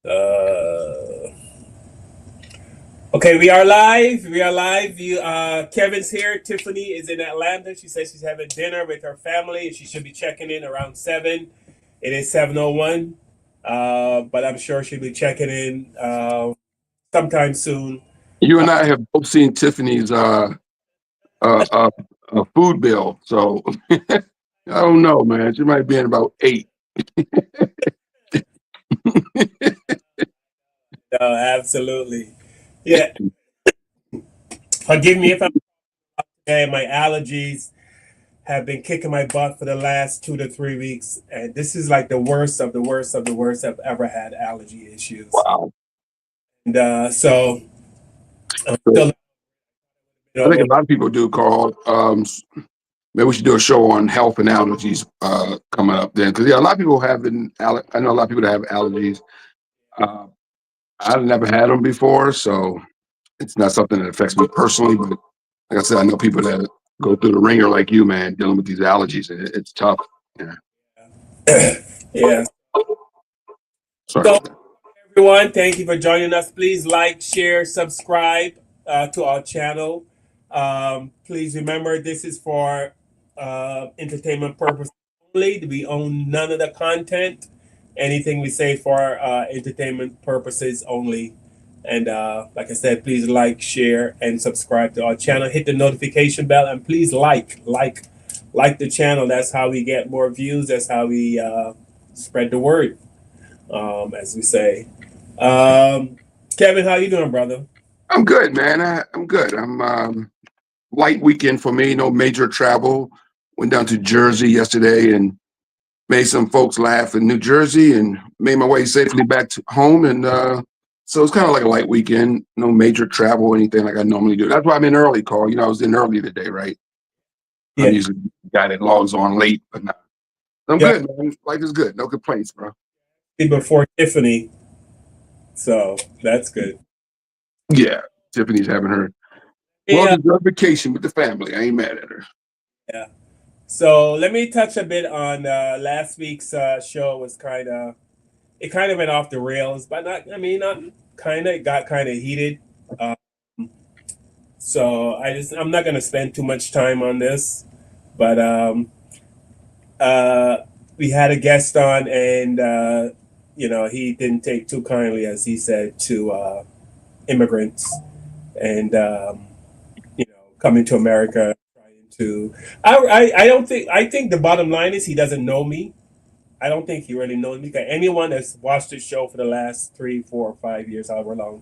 Uh, okay, we are live. We are live. Kevin's here. Tiffany is in Atlanta. She says she's having dinner with her family. She should be checking in around 7. It is 7:01, but I'm sure she'll be checking in sometime soon. You Uh, and I have both seen Tiffany's uh, uh, food bill, so I don't know, man. She might be in about 8. no, absolutely. Yeah. Forgive me if I'm bad. My allergies have been kicking my butt for the last 2 to 3 weeks, and this is like the worst of the worst of the worst I've ever had allergy issues. Wow. And so I'm So still I think over. a lot of people do, Carl. Maybe we should do a show on health and allergies coming up then, because yeah, a lot of people have been. I know a lot of people that have allergies. Uh, I've never had them before, so it's not something that affects me personally. But like I said, I know people that go through the ringer like you, man, dealing with these allergies, and it's tough. Yeah. Yeah. Sorry So about that. everyone, thank you for joining us. Please like, share, subscribe to our channel. Please remember this is for entertainment purposes only. We own none of the content. Anything we say for entertainment purposes only. And like I said, please like, share, and subscribe to our channel. Hit the notification bell, and please like the channel. That's how we get more views. That's how we spread the word, as we say. Kevin, how you doing, brother? I'm good, man. I'm good. I'm light weekend for me. No major travel. Went down to Jersey yesterday and made some folks laugh in New Jersey, and made my way safely back to home. And so it's kind of like a light weekend. No major travel, or anything like I normally do. That's why I'm in early, Carl. I was in early today, right? I'm Yeah, usually the guy that logs on late, but not. I'm yeah. good, man. Life is good. No complaints, bro. Before Tiffany, so that's good. Yeah, Tiffany's having her Yeah, well-deserved vacation with the family. I ain't mad at her. yeah. So let me touch a bit on last week's show. Was kind of it kind of went off the rails, but not. I mean, not kind of. It got kind of heated. Um, so I'm not gonna spend too much time on this, but uh, we had a guest on, and he didn't take too kindly, as he said, to immigrants and coming to America, trying to. I don't think. I think the bottom line is he doesn't know me. I don't think he really knows me. Because anyone that's watched this show for the last 3, 4, 5 years, however long,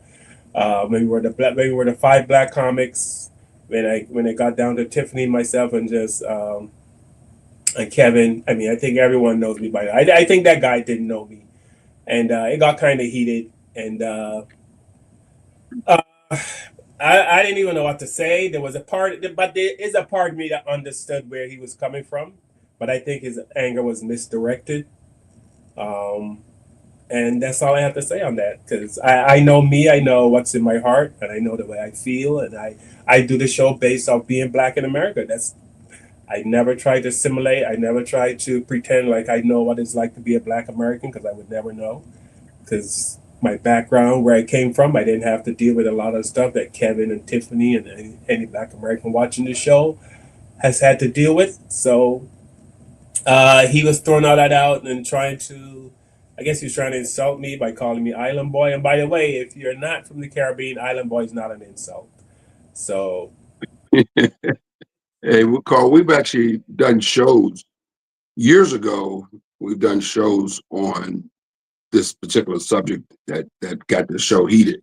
maybe we're the five black comics. When it got down to Tiffany, myself, and just and Kevin. I mean, I think everyone knows me by now. I think that guy didn't know me, and it got kind of heated, and uh, I didn't even know what to say. There was a part, but there is a part of me that understood where he was coming from, but I think his anger was misdirected. Um, and that's all I have to say on that because I know me, I know what's in my heart, and I know the way I feel, and I do the show based off being black in America. That's I never tried to simulate. I never tried to pretend like I know what it's like to be a black American because I would never know. Because my background, where I came from, I didn't have to deal with a lot of stuff that Kevin and Tiffany and any black American watching the show has had to deal with. So he was throwing all that out and trying to, I guess he was trying to insult me by calling me Island Boy. And by the way, if you're not from the Caribbean, Island Boy is not an insult. So, Hey, Carl, we've actually done shows years ago. We've done shows on this particular subject that got the show heated.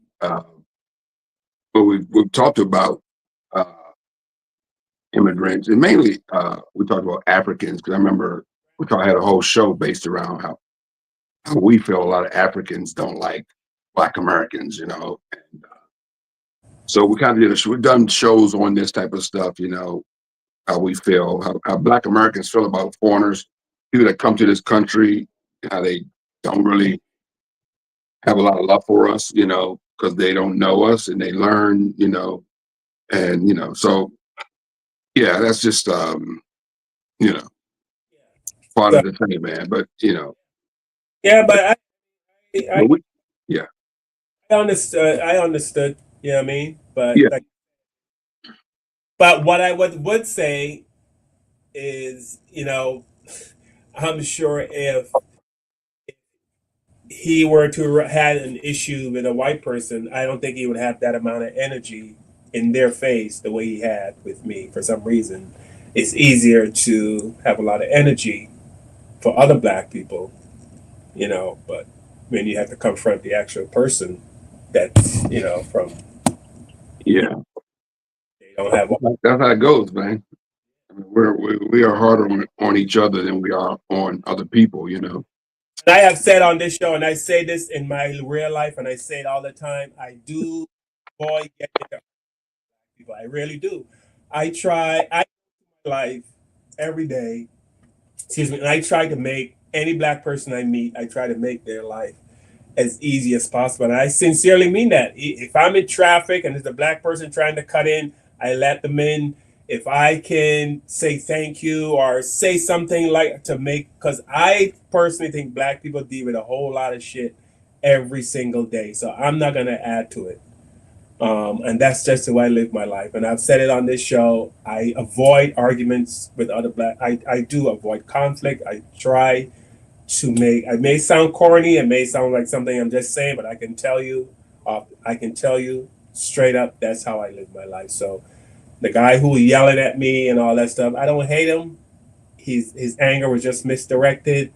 But we've talked about uh, immigrants, and mainly we talked about Africans, because I remember had a whole show based around how we feel a lot of Africans don't like Black Americans, And so we kind of did we've done shows on this type of stuff, how we feel, how Black Americans feel about foreigners, people that come to this country, how they don't really have a lot of love for us, because they don't know us and they learn, and so yeah, that's just you know, part so of the thing, man. But yeah, but but I Yeah. I understood. I understood. You know what I mean? But Yeah. like, but what I would say is, I'm sure if he were to had an issue with a white person, I don't think he would have that amount of energy in their face the way he had with me. For some reason, it's easier to have a lot of energy for other black people, but when you have to confront the actual person that's, from Yeah. they don't have. That's how it goes, man. I mean, we are harder on each other than we are on other people, you know. And I have said on this show, and I say this in my real life, and I say it all the time. I do avoid getting into people. I really do. I try. I life every day. Excuse me. And I try to make any black person I meet. I try to make their life as easy as possible. And I sincerely mean that. If I'm in traffic and there's a black person trying to cut in, I let them in. If I can say thank you or say something like to make, because I personally think black people deal with a whole lot of shit every single day. So I'm not going to add to it. And that's just the way I live my life. And I've said it on this show. I avoid arguments with other black. I do avoid conflict. I try to make. It may sound corny. It may sound like something I'm just saying, but I can tell you straight up. That's how I live my life. So the guy who was yelling at me and all that stuff, I don't hate him. His anger was just misdirected,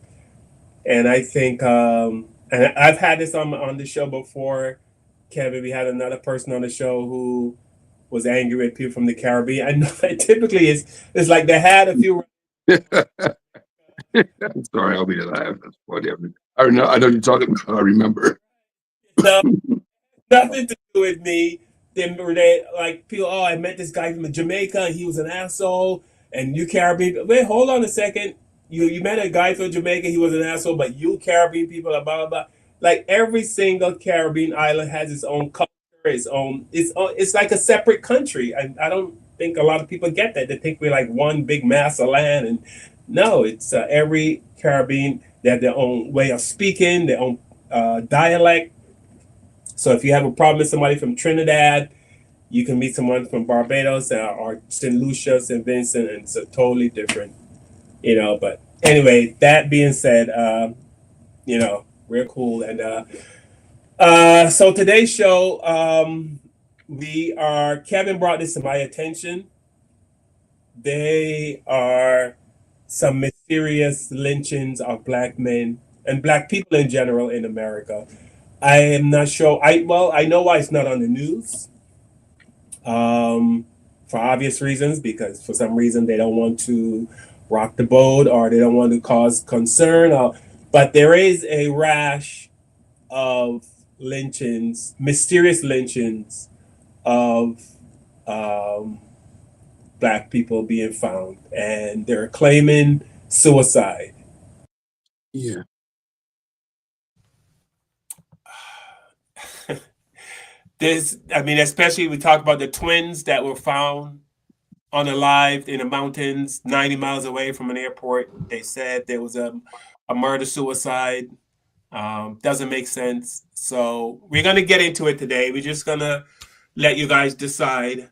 and I think, and I've had this on the show before. Kevin, we had another person on the show who was angry at people from the Caribbean. I know that typically it's like they had a few. I'm sorry, I'll be alive. That's funny. I know you're talking about. I remember. No, nothing to do with me. They like people. Oh, I met this guy from Jamaica. He was an asshole, and you Caribbean. Wait, hold on a second. You met a guy from Jamaica. He was an asshole, but you Caribbean people are blah blah blah. Like every single Caribbean island has its own culture, its own. It's like a separate country. I don't think a lot of people get that. They think we're like one big mass of land, and no, it's every Caribbean. They have their own way of speaking, their own dialect. So if you have a problem with somebody from Trinidad, you can meet someone from Barbados or St. Lucia, St. Vincent, and it's a totally different, But anyway, that being said, we're cool. And so today's show, Kevin brought this to my attention. They are some mysterious lynchings of black men and black people in general in America. I am not sure. I know why it's not on the news. For obvious reasons, because for some reason they don't want to rock the boat or they don't want to cause concern. But there is a rash of lynchings, mysterious lynchings of um, black people being found, and they're claiming suicide. Yeah. Especially we talk about the twins that were found unalived in the mountains, 90 miles away from an airport. They said there was a murder suicide. Doesn't make sense. So we're gonna get into it today. We're just gonna let you guys decide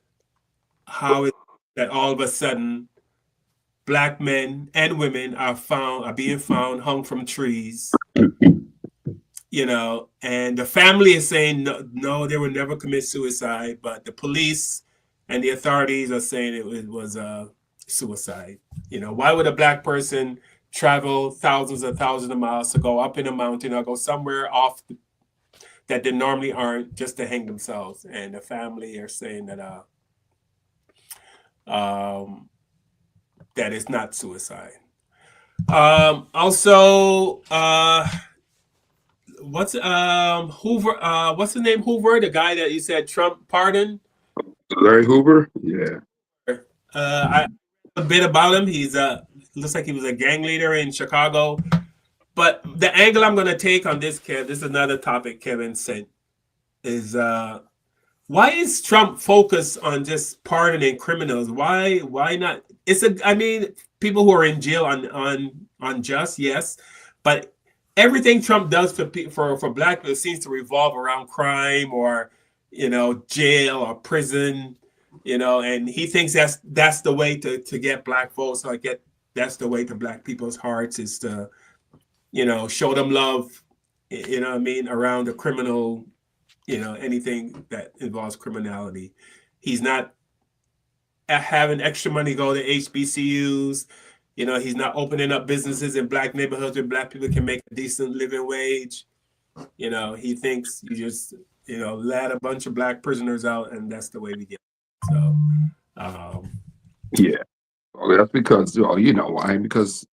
how it that all of a sudden black men and women are being found hung from trees, and the family is saying no, no, they would never commit suicide, but the police and the authorities are saying it was a suicide. Why would a black person travel thousands of miles to go up in a mountain or go somewhere off that they normally aren't just to hang themselves? And the family are saying um, that it's not suicide. Also, Hoover? What's the name? Hoover, the guy that you said Trump pardoned. Larry Hoover. Yeah. I a bit about him. He's looks like he was a gang leader in Chicago. But the angle I'm going to take on this, Kev, this is another topic Kevin sent, is why is Trump focused on just pardoning criminals? Why not? People who are in jail on just, yes, but everything Trump does for black people seems to revolve around crime or jail or prison, and he thinks that's the way to get black votes. So I get that's the way to black people's hearts is to show them love, what I mean, around the criminal, anything that involves criminality. He's not having extra money go to HBCUs. He's not opening up businesses in black neighborhoods where black people can make a decent living wage. He thinks you just, let a bunch of black prisoners out and that's the way we get. So, Yeah. Well, that's because, you know why? Because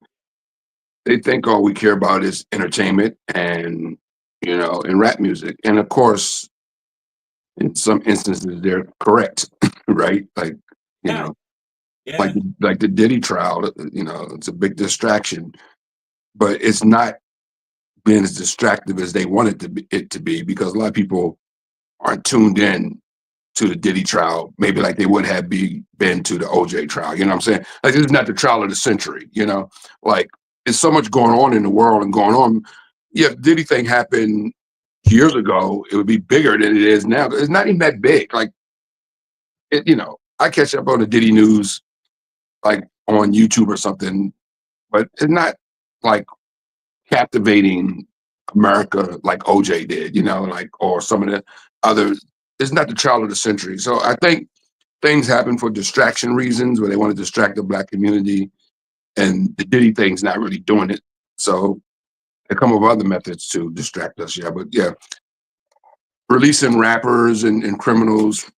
they think all we care about is entertainment and, and rap music. And of course, in some instances, they're correct, right? Like, you yeah, know, like yeah. like the Diddy trial, it's a big distraction, but it's not been as distractive as they wanted it to be because a lot of people aren't tuned in to the Diddy trial, maybe like they would have been to the OJ trial. You know what I'm saying? Like this is not the trial of the century. Like there's so much going on in the world and going on. Yeah, if Diddy thing happened years ago, it would be bigger than it is now. It's not even that big. Like I catch up on the Diddy news like on YouTube or something, but it's not like captivating America like OJ did, like or some of the other. It's not the trial of the century. So I think things happen for distraction reasons where they want to distract the black community, and the Diddy thing's not really doing it. So they come up with other methods to distract us. Yeah, but yeah, releasing rappers and criminals,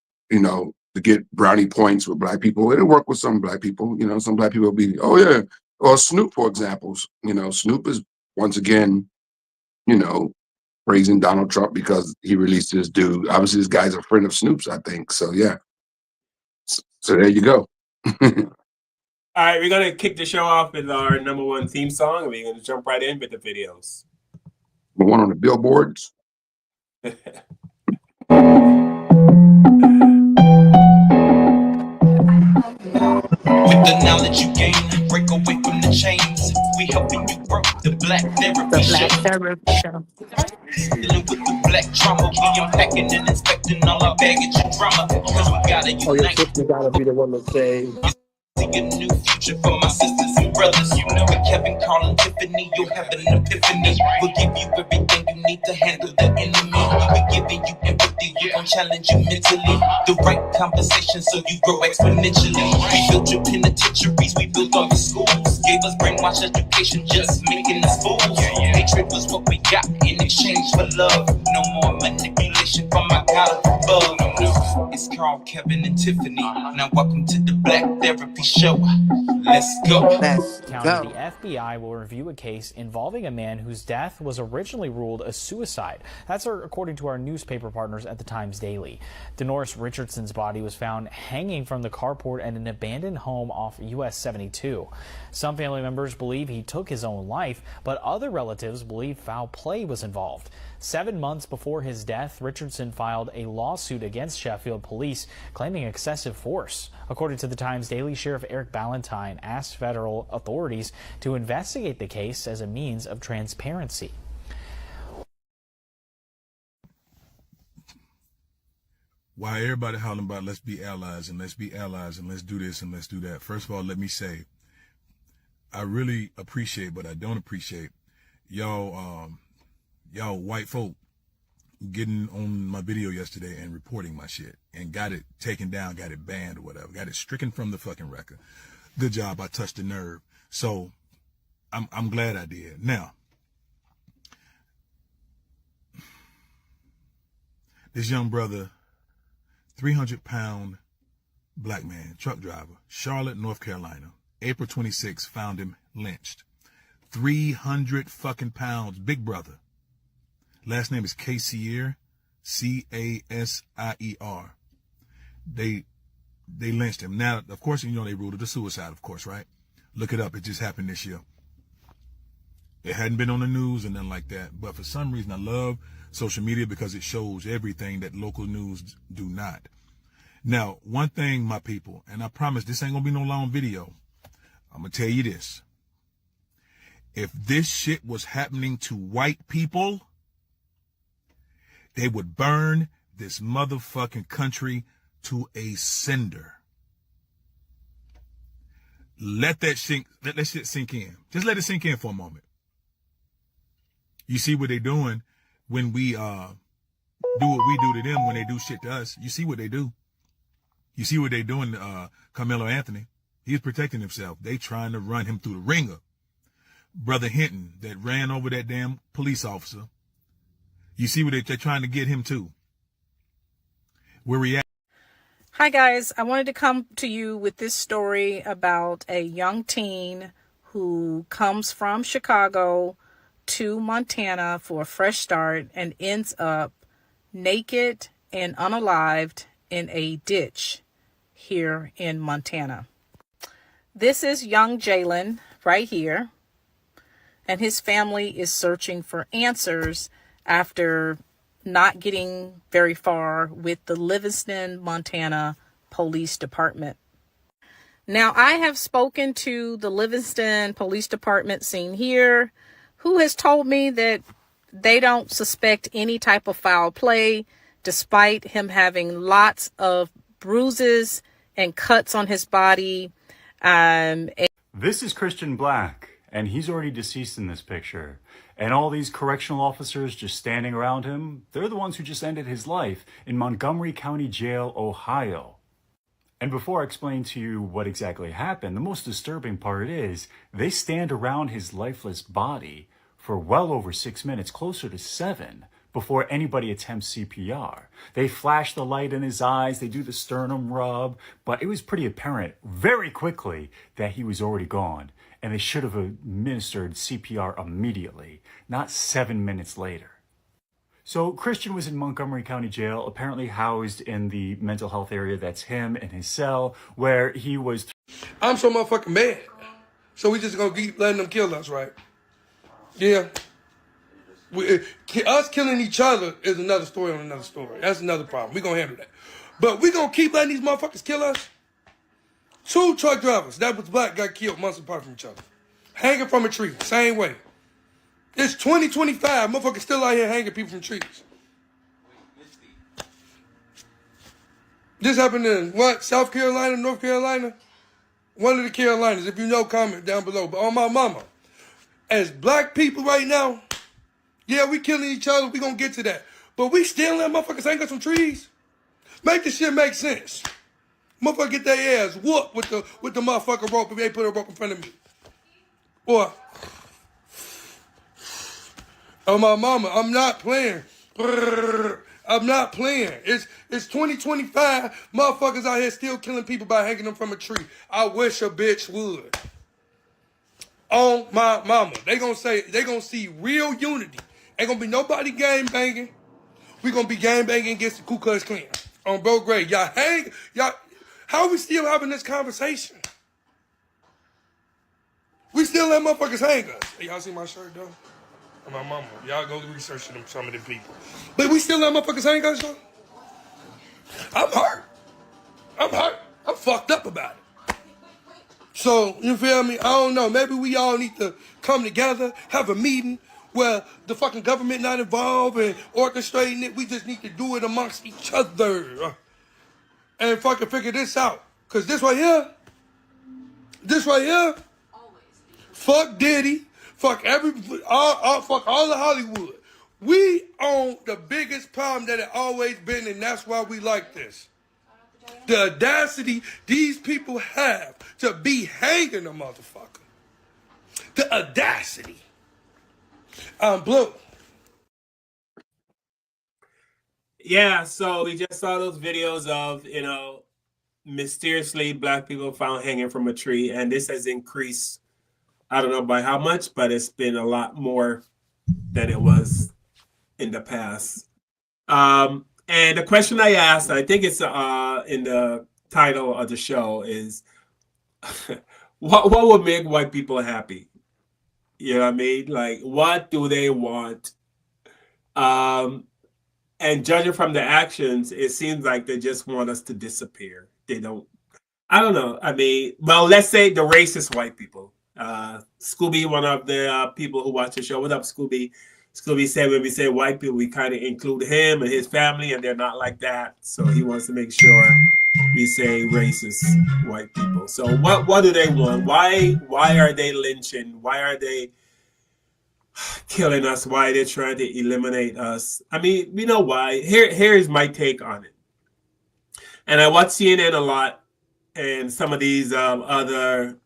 to get brownie points with black people. It'll work with some black people. Some black people will be, oh yeah. Or Snoop, for example. Snoop is once again, you know, praising Donald Trump because he released this dude. Obviously, this guy's a friend of Snoop's, I think. So yeah. So there you go. All right, we're gonna kick the show off with our number one theme song, and we're gonna jump right in with the videos. The one on the billboards. With the knowledge you gain, break away from the chains. We helping you grow the Black Therapy Show. Dealing with the black trauma, we unpacking and inspecting all our baggage and drama. Cause we gotta unite. You gotta be the one to say. See a new future for my sisters and brothers. With Kevin, Carl, and Tiffany, you'll have an epiphany. We'll give you everything you need to handle the enemy. We're giving you empathy, we're gonna challenge you mentally. The right conversation so you grow exponentially. We built your penitentiaries, we built all your schools. Gave us brainwash education, just making us fools. Hatred was what we got in exchange for love. No more manipulation from my God above. It's Carl, Kevin, and Tiffany. Now welcome to the Black Therapy Show. Let's go. Let's The go. FBI will review a case involving a man whose death was originally ruled a suicide. That's according to our newspaper partners at the Times Daily. Denoris Richardson's body was found hanging from the carport at an abandoned home off US 72. Some family members believe he took his own life, but other relatives believe foul play was involved. 7 months before his death, Richardson filed a lawsuit against Sheffield police claiming excessive force. According to the Times Daily, Sheriff Eric Ballantyne asked federal authorities to investigate the case as a means of transparency. Why everybody hollering about let's be allies and let's be allies and let's do this and let's do that. First of all, let me say, I really appreciate, but I don't appreciate y'all white folk getting on my video yesterday and reporting my shit and got it taken down, got it banned or whatever, got it stricken from the fucking record. Good job, I touched the nerve. So I'm glad I did. Now, this young brother, 300-pound black man, truck driver, Charlotte, North Carolina, April 26th, found him lynched. 300 fucking pounds, big brother. Last name is Casier, Casier. They lynched him. Now, of course, they ruled it a suicide, of course, right? Look it up. It just happened this year. It hadn't been on the news and nothing like that. But for some reason, I love social media because it shows everything that local news do not. Now, one thing, my people, and I promise this ain't going to be no long video. I'm going to tell you this. If this shit was happening to white people, they would burn this motherfucking country to a cinder. Let that shit sink in. Just let it sink in for a moment. You see what they're doing when we do what we do to them when they do shit to us. You see what they do. You see what they doing to Carmelo Anthony. He's protecting himself. They trying to run him through the ringer. Brother Hinton that ran over that damn police officer. You see what they're trying to get him to. Where we at? Hi guys, I wanted to come to you with this story about a young teen who comes from Chicago to Montana for a fresh start and ends up naked and unalived in a ditch here in Montana. This is young Jalen right here, and his family is searching for answers after not getting very far with the Livingston, Montana Police Department. Now, I have spoken to the Livingston Police Department seen here, who has told me that they don't suspect any type of foul play, despite him having lots of bruises and cuts on his body. This is Christian Black, and he's already deceased in this picture. And all these correctional officers just standing around him, they're the ones who just ended his life in Montgomery County Jail, Ohio. And before I explain to you what exactly happened, the most disturbing part is they stand around his lifeless body for well over 6 minutes, closer to 7, before anybody attempts CPR. They flash the light in his eyes, they do the sternum rub, but it was pretty apparent very quickly that he was already gone. And they should have administered CPR immediately, not 7 minutes later. So Christian was in Montgomery County Jail, apparently housed in the mental health area. That's him in his cell, where he was. I'm so motherfucking mad. So we just gonna keep letting them kill us, right? Yeah. Us killing each other is another story on another story. That's another problem. We gonna handle that. But we gonna keep letting these motherfuckers kill us? 2 truck drivers that was black got killed months apart from each other. Hanging from a tree, same way. It's 2025, motherfuckers still out here hanging people from trees. This happened in what? South Carolina, North Carolina? One of the Carolinas. If you know, comment down below. But on my mama, as black people right now, yeah, we killing each other, we gonna get to that. But we still letting motherfuckers hang us from trees? Make this shit make sense. Motherfucker get their ass whooped with the motherfucker rope if they put a rope in front of me. Boy. Oh, my mama, I'm not playing. I'm not playing. It's 2025. Motherfuckers out here still killing people by hanging them from a tree. I wish a bitch would. On my mama. They gonna see real unity. Ain't gonna be nobody gang banging. We gonna be gang banging against the Ku Klux Klan. On bro grade. Y'all, how are we still having this conversation? We still let motherfuckers hang us. Hey, y'all see my shirt though? And my mama. Y'all go research some of them people. But we still let motherfuckers hang us though? I'm hurt. I'm fucked up about it. So, you feel me? I don't know. Maybe we all need to come together, have a meeting where the fucking government not involved and orchestrating it. We just need to do it amongst each other. And fucking figure this out. Cause this right here, fuck Diddy, fuck fuck all of Hollywood. We own the biggest problem that it always been, and that's why we like this. The audacity these people have to be hanging a motherfucker. The audacity. I'm blue. Yeah, so we just saw those videos of, mysteriously black people found hanging from a tree, and this has increased, I don't know by how much, but it's been a lot more than it was in the past. And the question I asked, I think it's in the title of the show, is what would make white people happy? You know what I mean? Like, what do they want? And judging from the actions, it seems like they just want us to disappear. They don't, I don't know. I mean, well, let's say the racist white people. Scooby, one of the people who watch the show. What up, Scooby? Scooby said when we say white people, we kind of include him and his family, and they're not like that. So he wants to make sure we say racist white people. So what do they want? Why are they lynching? Why are they killing us? Why are they trying to eliminate us? I mean, we know why. Here's my take on it. And I watch CNN a lot and some of these other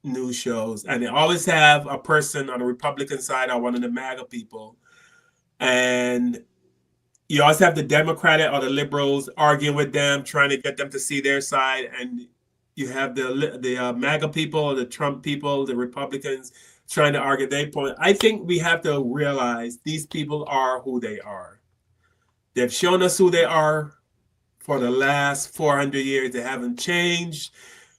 news shows, and they always have a person on the Republican side or one of the MAGA people, and you always have the Democratic or the liberals arguing with them, trying to get them to see their side, and you have the MAGA people, the Trump people, the Republicans trying to argue their point. I think we have to realize these people are who they are. They've shown us who they are for the last 400 years. They haven't changed.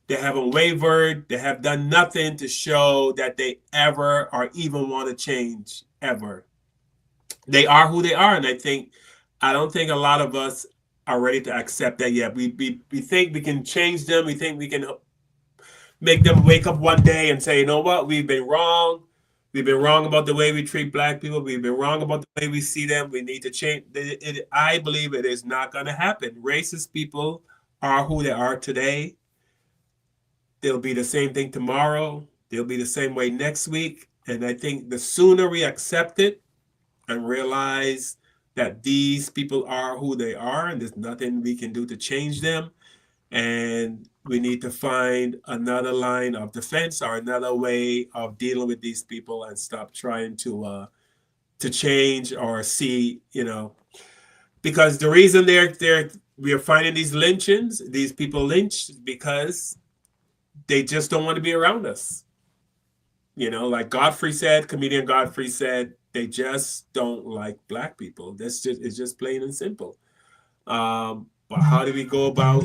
They haven't wavered. They have done nothing to show that they ever or even want to change ever. They are who they are, and I don't think a lot of us are ready to accept that yet. We think we can change them. We think we can make them wake up one day and say, you know what, we've been wrong. We've been wrong about the way we treat black people. We've been wrong about the way we see them. We need to change. I believe it is not going to happen. Racist people are who they are today. They'll be the same thing tomorrow. They'll be the same way next week. And I think the sooner we accept it and realize that these people are who they are and there's nothing we can do to change them, and we need to find another line of defense or another way of dealing with these people and stop trying to change or see, because the reason we are finding these lynchings, these people lynched, because they just don't want to be around us. Like comedian Godfrey said, they just don't like black people. It's just plain and simple. But how do we go about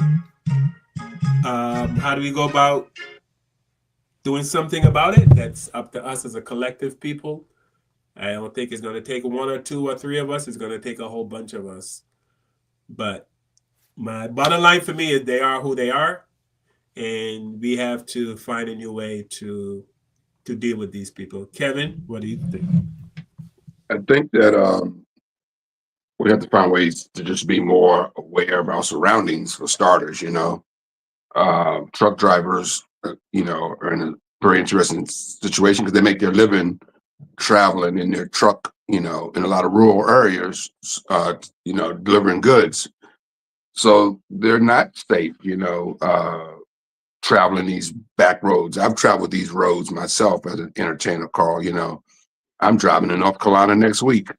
doing something about it? That's up to us as a collective people. I don't think it's going to take one or two or three of us. It's going to take a whole bunch of us. But my bottom line for me is they are who they are, and we have to find a new way to deal with these people. Kevin, what do you think? I think that we have to find ways to just be more aware of our surroundings for starters. Truck drivers, are in a very interesting situation because they make their living traveling in their truck, in a lot of rural areas, delivering goods. So they're not safe, traveling these back roads. I've traveled these roads myself as an entertainer, Carl. I'm driving to North Carolina next week.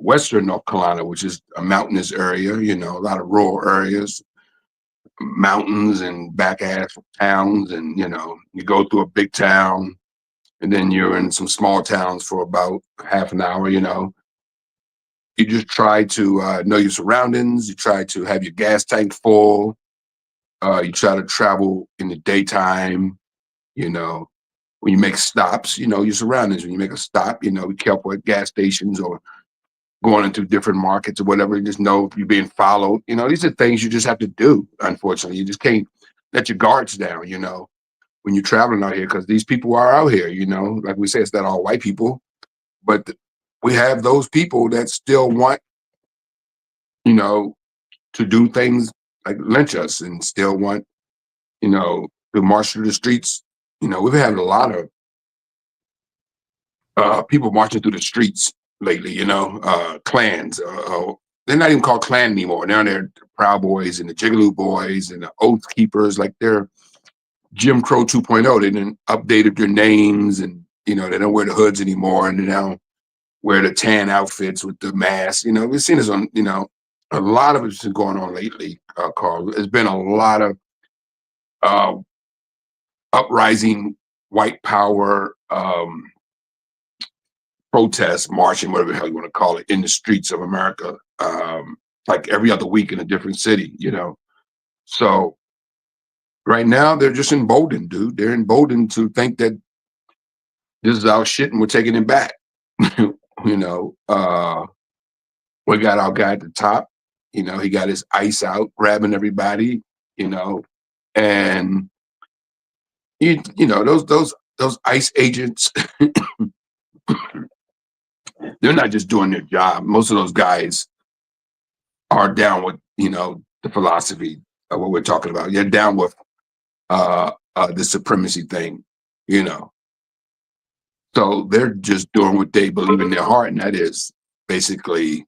Western North Carolina, which is a mountainous area, a lot of rural areas, mountains and back ass towns. And, you go through a big town and then you're in some small towns for about half an hour. You just try to know your surroundings. You try to have your gas tank full. You try to travel in the daytime. When you make stops, your surroundings. When you make a stop, be careful at gas stations or going into different markets or whatever. You just know if you're being followed. These are things you just have to do. Unfortunately, you just can't let your guards down. When you're traveling out here, because these people are out here. Like we say, it's not all white people, but we have those people that still want, to do things like lynch us and still want, to march through the streets. We've had a lot of people marching through the streets lately, clans. They're not even called Klan anymore. Now they're Proud Boys and the Jigaloo Boys and the Oath Keepers, like they're Jim Crow 2.0. They didn't updated their names, and they don't wear the hoods anymore, and they now wear the tan outfits with the mask. We've seen this on, a lot of it's been going on lately, Carl. There's been a lot of uprising white power protests, marching, whatever the hell you want to call it, in the streets of America, like every other week in a different city, So right now they're just emboldened, dude. They're emboldened to think that this is our shit and we're taking it back. We got our guy at the top, he got his ice out, grabbing everybody, and you know, those ICE agents, they're not just doing their job. Most of those guys are down with, you know, the philosophy of what we're talking about. You're down with the supremacy thing, you know. So they're just doing what they believe in their heart, and that is basically,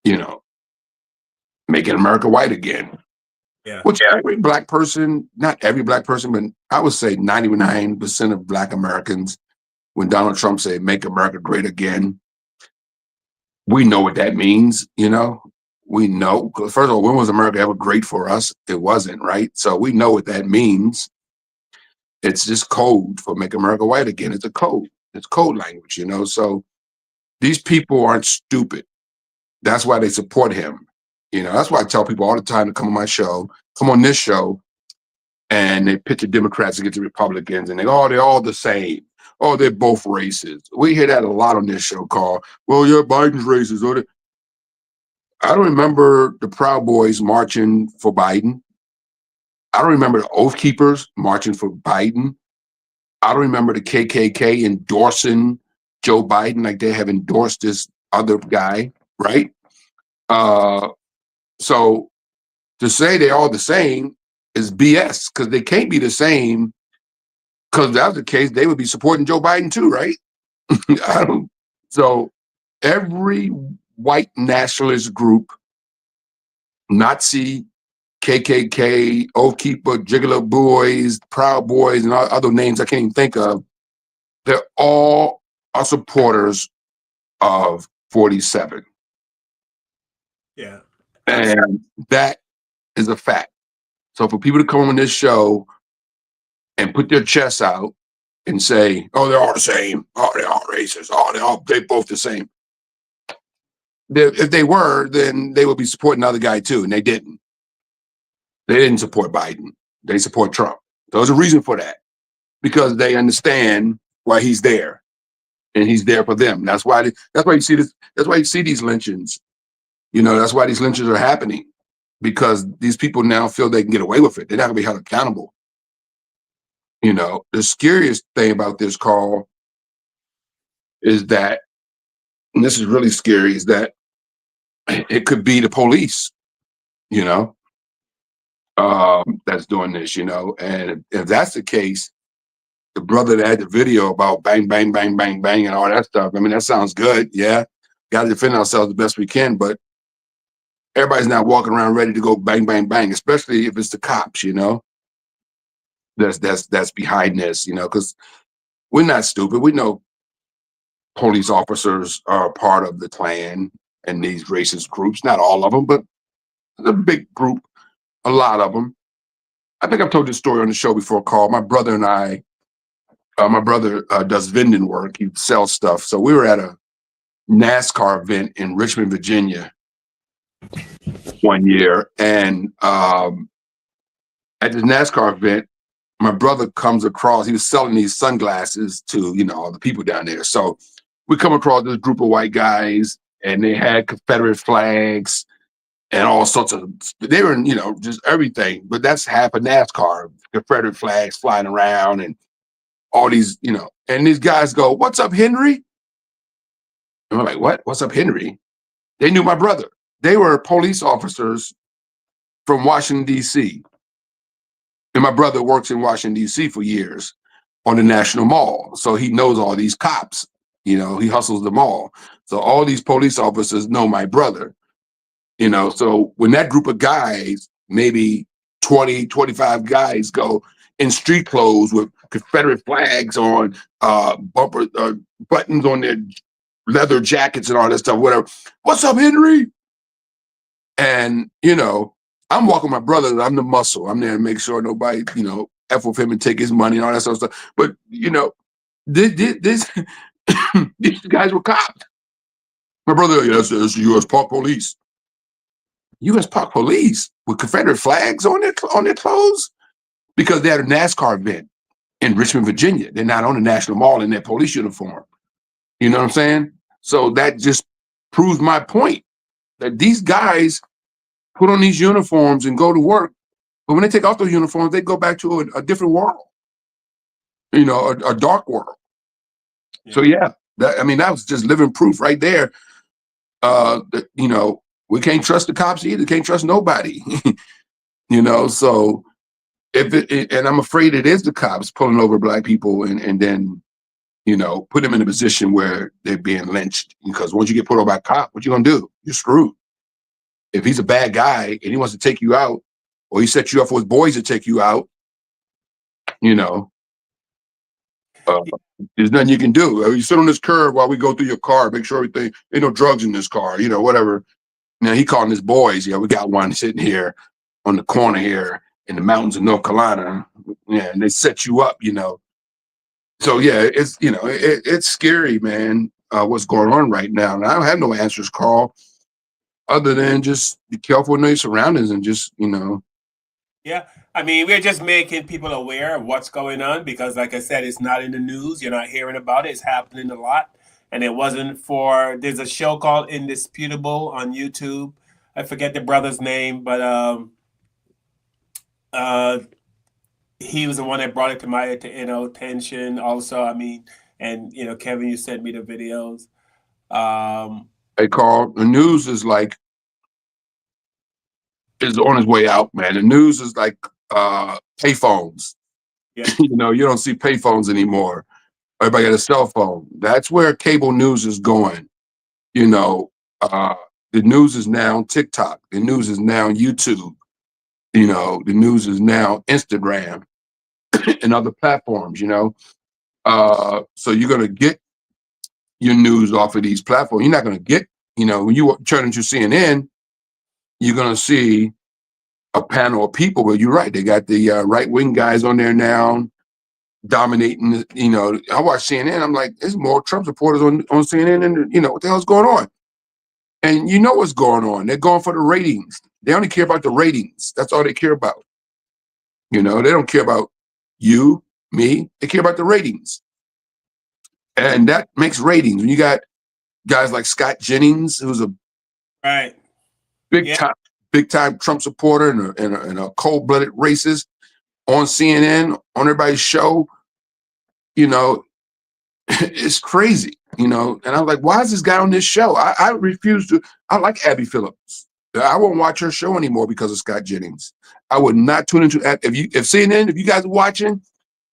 you know, making America white again. Yeah. Which every black person, not every black person, but I would say 99% of black Americans, when Donald Trump said make America great again, we know what that means, you know. We know, because first of all, when was America ever great for us? It wasn't, right? So we know what that means. It's just code for make America white again. It's a code. It's code language, you know. So these people aren't stupid. That's why they support him. You know, that's why I tell people all the time to come on my show, come on this show, and they pit the Democrats against the Republicans, and they, oh, they're all the same. Oh, they're both racist. We hear that a lot on this show called, well, yeah, Biden's racist. I don't remember the Proud Boys marching for Biden. I don't remember the Oath Keepers marching for Biden. I don't remember the KKK endorsing Joe Biden like they have endorsed this other guy, right? So to say they're all the same is BS, because they can't be the same, because if that was the case, they would be supporting Joe Biden too, right? So every white nationalist group, Nazi, KKK, Oath Keeper, Gigolo Boys, Proud Boys, and other names I can't even think of, they're all are supporters of 47. Yeah. And that is a fact. So for people to come on this show and put their chests out and say, oh, they're all the same. Oh, they're all racist. Oh, they're both the same. If they were, then they would be supporting the other guy too, and they didn't. They didn't support Biden. They support Trump. There's a reason for that, because they understand why he's there, and he's there for them. That's why you see this. That's why you see these lynchings. You know, that's why these lynchings are happening, because these people now feel they can get away with it. They're not gonna be held accountable. You know, the scariest thing about this call is that, and this is really scary, is that it could be the police, you know, that's doing this, you know. And if that's the case, the brother that had the video about bang, bang, bang, bang, bang, and all that stuff, I mean, that sounds good. Yeah. Got to defend ourselves the best we can, but everybody's not walking around ready to go bang, bang, bang, especially if it's the cops, you know, that's behind this, you know, because we're not stupid. We know police officers are a part of the Klan and these racist groups. Not all of them, but a big group, a lot of them. I think I've told this story on the show before, Carl. My brother and I, my brother does vending work. He sells stuff. So we were at a NASCAR event in Richmond, Virginia one year. And at this NASCAR event, my brother comes across, he was selling these sunglasses to, you know, all the people down there. So we come across this group of white guys, and they had Confederate flags and all sorts of, they were in, you know, just everything. But that's half of NASCAR, Confederate flags flying around and all these, you know, and these guys go, "What's up, Henry?" And we're like, "What? What's up, Henry?" They knew my brother. They were police officers from Washington, D.C. And my brother works in Washington, D.C. for years on the National Mall. So he knows all these cops, you know, he hustles them all. So all these police officers know my brother, you know. So when that group of guys, maybe 20, 25 guys, go in street clothes with Confederate flags on, bumper buttons on their leather jackets and all that stuff, whatever. "What's up, Henry?" And, you know, I'm walking my brother. I'm the muscle. I'm there to make sure nobody, you know, F with him and take his money and all that sort of stuff. But, you know, this these guys were cops. My brother, yes, it's U.S. Park Police. U.S. Park Police with Confederate flags on their clothes, because they had a NASCAR event in Richmond, Virginia. They're not on the National Mall in their police uniform. You know what I'm saying? So that just proves my point, that these guys put on these uniforms and go to work But when they take off those uniforms, they go back to a different world, you know, a dark world. Yeah. So yeah, that was just living proof right there. That, you know, we can't trust the cops either. Can't trust nobody. You know, so and I'm afraid it is the cops pulling over black people and then, you know, put them in a position where they're being lynched. Because once you get pulled over by a cop, what you gonna do? You're screwed. If he's a bad guy and he wants to take you out, or he sets you up for his boys to take you out, you know, there's nothing you can do. You sit on this curb while we go through your car, make sure everything, ain't no drugs in this car, you know, whatever. Now he calling his boys. Yeah, we got one sitting here on the corner here in the mountains of North Carolina. Yeah, and they set you up, you know. So yeah, it's, you know, it's scary, man, what's going on right now. And I don't have no answers, Carl, other than just be careful in your surroundings and just, you know. Yeah, I mean, we're just making people aware of what's going on because, like I said, it's not in the news. You're not hearing about it. It's happening a lot. And it wasn't for, there's a show called Indisputable on YouTube. I forget the brother's name, but he was the one that brought it to my attention also. I mean, and, you know, Kevin, you sent me the videos. Hey, Carl, the news is like, is on its way out, man. The news is like payphones. Yeah. You know, you don't see payphones anymore. Everybody got a cell phone. That's where cable news is going. You know, the news is now TikTok. The news is now YouTube. You know, the news is now Instagram and other platforms, you know. So you're going to get your news off of these platforms. You're not going to get, you know, when you turn into CNN, you're going to see a panel of people, but you're right. They got the right-wing guys on there now dominating, you know. I watch CNN. I'm like, there's more Trump supporters on CNN and, you know, what the hell's going on? And you know what's going on. They're going for the ratings. They only care about the ratings. That's all they care about. You know, they don't care about you, me. They care about the ratings. And that makes ratings. When you got guys like Scott Jennings, who's a big time Trump supporter and a cold-blooded racist on CNN, on everybody's show, you know, it's crazy, you know. And I'm like, why is this guy on this show? I refuse to. I like Abby Phillips. I won't watch her show anymore because of Scott Jennings. I would not tune into if CNN, if you guys are watching,